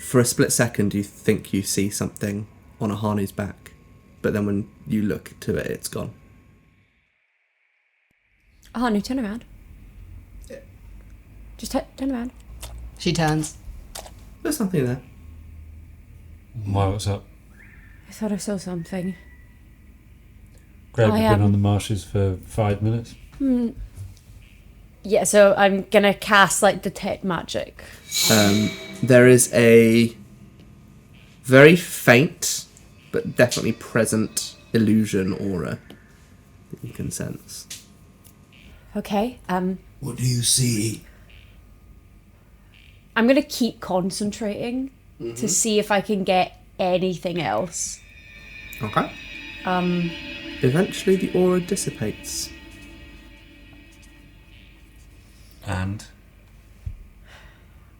For a split second, you think you see something on Ahanu's back, but then when you look to it, it's gone. Ahanu, turn around. Just turn around. She turns. There's something there. Why, what's up? I thought I saw something. Greg, I you've been on the marshes for 5 minutes. Yeah, so I'm gonna cast like detect magic. There is a very faint, but definitely present illusion aura that you can sense. Okay. What do you see? I'm gonna keep concentrating to see if I can get anything else. Okay. Eventually the aura dissipates. And?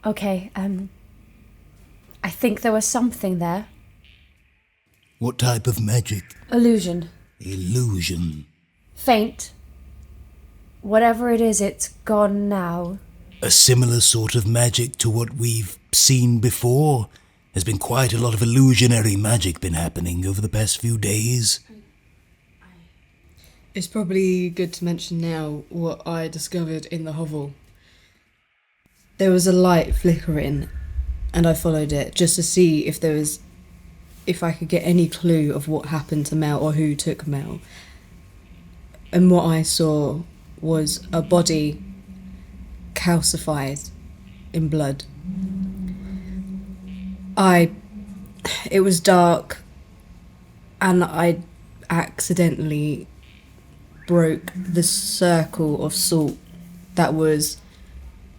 Okay, I think there was something there. What type of magic? Illusion. Illusion. Faint. Whatever it is, it's gone now. A similar sort of magic to what we've seen before. There's been quite a lot of illusionary magic been happening over the past few days. It's probably good to mention now what I discovered in the hovel. There was a light flickering, and I followed it just to see if I could get any clue of what happened to Mel or who took Mel. And what I saw was a body calcified in blood. It was dark, and I accidentally broke the circle of salt that was,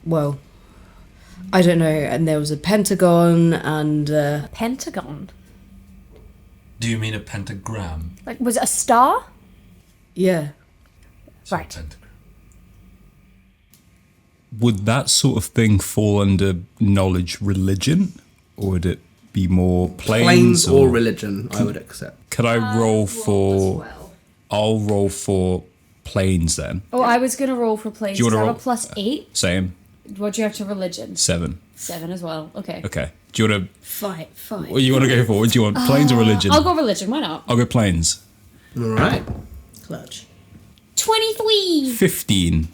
well, I don't know, and there was a pentagon and... A pentagon? Do you mean a pentagram? Like, was it a star? Yeah. So Right. pentagram. Would that sort of thing fall under knowledge religion? Or would it be more planes? Planes or religion, I would accept. Could I roll for... I'll roll for planes then. Oh, I was going to roll for planes. Do you Do wanna I have roll- a +8? Same. What do you have to religion? 7. 7 as well. Okay. Okay. Do you want to... Fight. What do you want to go for? What do you want? Planes or religion? I'll go religion. Why not? I'll go planes. Alright. Clutch. 23! 15.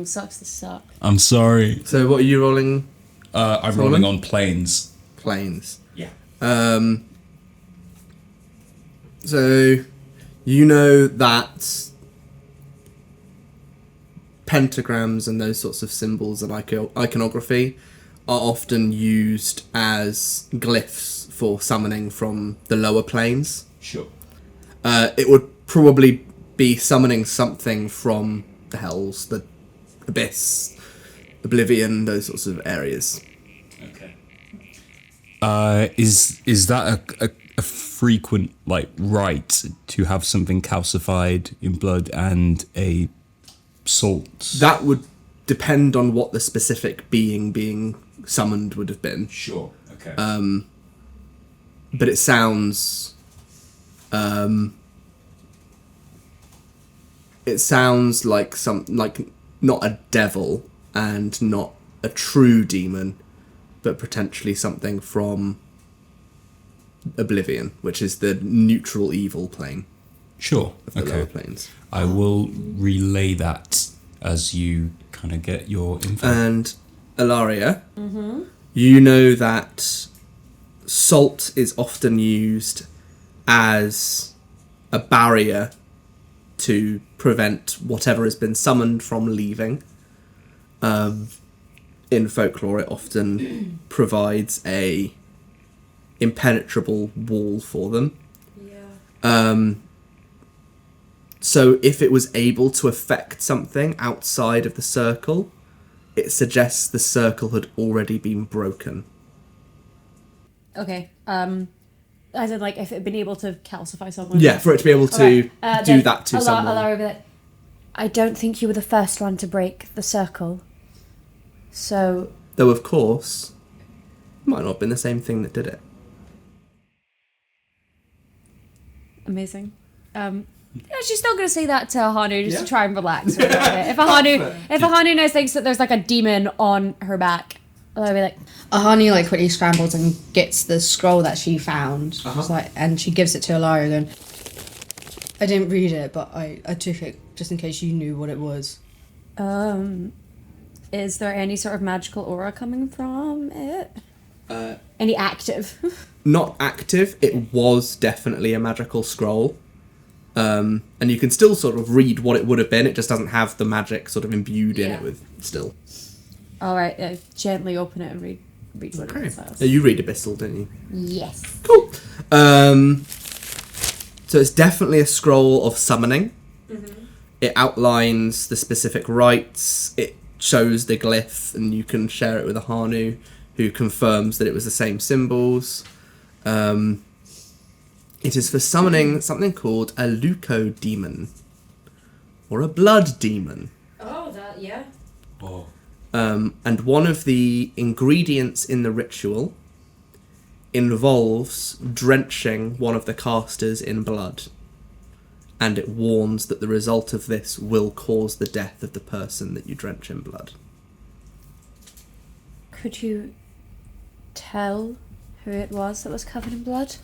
Sucks to suck. I'm sorry. So what are you rolling? I'm Solomon? rolling on planes. Planes. Yeah. So you know that pentagrams and those sorts of symbols and iconography are often used as glyphs for summoning from the lower planes. Sure. It would probably be summoning something from the hells, the abyss, oblivion, those sorts of areas. Okay. Is that a frequent rite to have something calcified in blood and a salt? That would depend on what the specific being summoned would have been. Sure. Okay. But it sounds like not a devil and not a true demon, but potentially something from Oblivion, which is the neutral evil plane Sure. of the Okay. lower planes. I will relay that as you kind of get your info. And Alaria, you know that salt is often used as a barrier to prevent whatever has been summoned from leaving. In folklore, it often provides a impenetrable wall for them. So if it was able to affect something outside of the circle, it suggests the circle had already been broken. Okay. As in, if it had been able to calcify someone. Yeah, for it to be able to do then that to someone. Alaria would be like, I don't think you were the first one to break the circle. So... Though, of course, it might not have been the same thing that did it. Amazing. Yeah, she's still going to say that to Ahanu just to try and relax her a little bit. If Ahanu knows thinks that there's a demon on her back, I'll be like, Ahanu quickly scrambles and gets the scroll that she found. And she gives it to Alaria going, I didn't read it, but I took it just in case you knew what it was. is there any sort of magical aura coming from it? Any active? Not active, it was definitely a magical scroll. And you can still sort of read what it would have been, it just doesn't have the magic sort of imbued in it with still. Alright, gently open it and read what it says. You read Abyssal, don't you? Yes. Cool. So it's definitely a scroll of summoning. It outlines the specific rites, it shows the glyph, and you can share it with Ahanu, who confirms that it was the same symbols. It is for summoning something called a leucodemon, or a blood demon. Oh, that, yeah. Oh. And one of the ingredients in the ritual involves drenching one of the casters in blood. And it warns that the result of this will cause the death of the person that you drench in blood. Could you tell who it was that was covered in blood?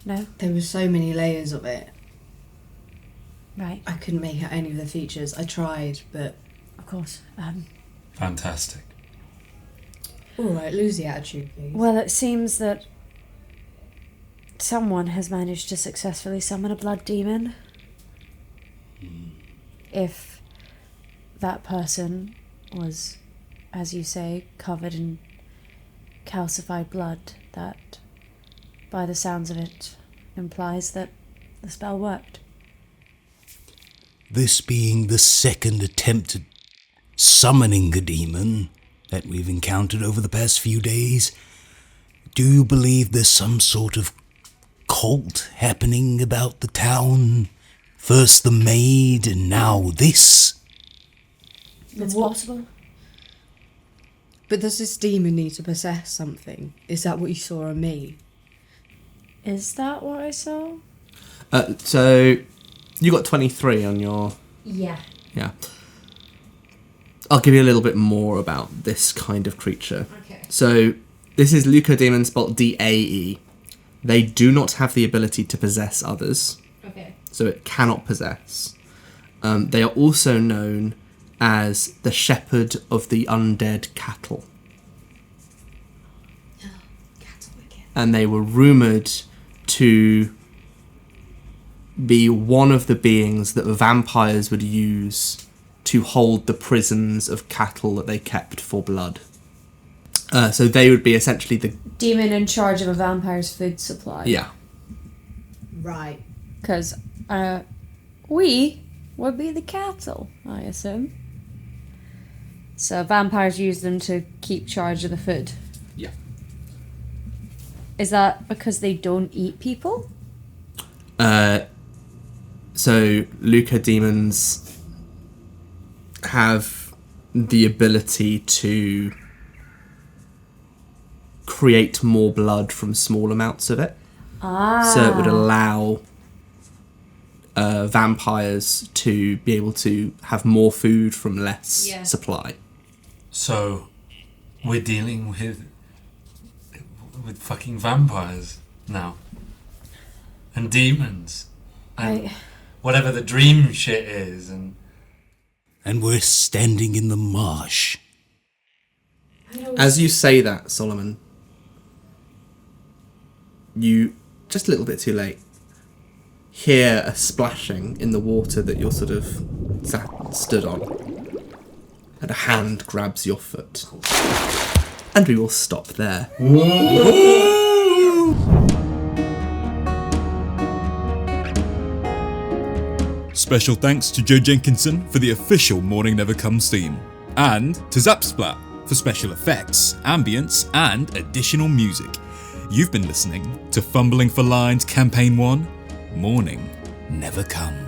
No? There were so many layers of it. Right. I couldn't make out any of the features. I tried, but... Of course. Fantastic. Alright, lose the attitude, please. Well, it seems that someone has managed to successfully summon a blood demon. If that person was, as you say, covered in calcified blood, that, by the sounds of it, implies that the spell worked. this being the second attempt at summoning a demon that we've encountered over the past few days, do you believe there's some sort of cult happening about the town? First the maid, and now this? It's possible. But does this demon need to possess something? Is that what you saw on me? Is that what I saw? So, you got 23 on your... Yeah. Yeah. I'll give you a little bit more about this kind of creature. Okay. So, this is Leucodemon spelled D-A-E. They do not have the ability to possess others. Okay. So it cannot possess. They are also known as the shepherd of the undead cattle. Cattle again. And they were rumoured to be one of the beings that vampires would use to hold the prisons of cattle that they kept for blood. So they would be essentially the... Demon in charge of a vampire's food supply. Yeah. Right. Because we would be the cattle, I assume. So vampires use them to keep charge of the food. Yeah. Is that because they don't eat people? So leucodemons have the ability to create more blood from small amounts of it. So it would allow vampires to be able to have more food from less supply. So, we're dealing with fucking vampires now. And demons. And whatever the dream shit is. And we're standing in the marsh. As you say that, Solomon, you, just a little bit too late, hear a splashing in the water that you're sort of stood on. And a hand grabs your foot. And we will stop there. Special thanks to Joe Jenkinson for the official Mourning Never Comes theme, and to Zapsplat for special effects, ambience, and additional music. You've been listening to Fumbling for Lines Campaign 1, Mourning Never Comes.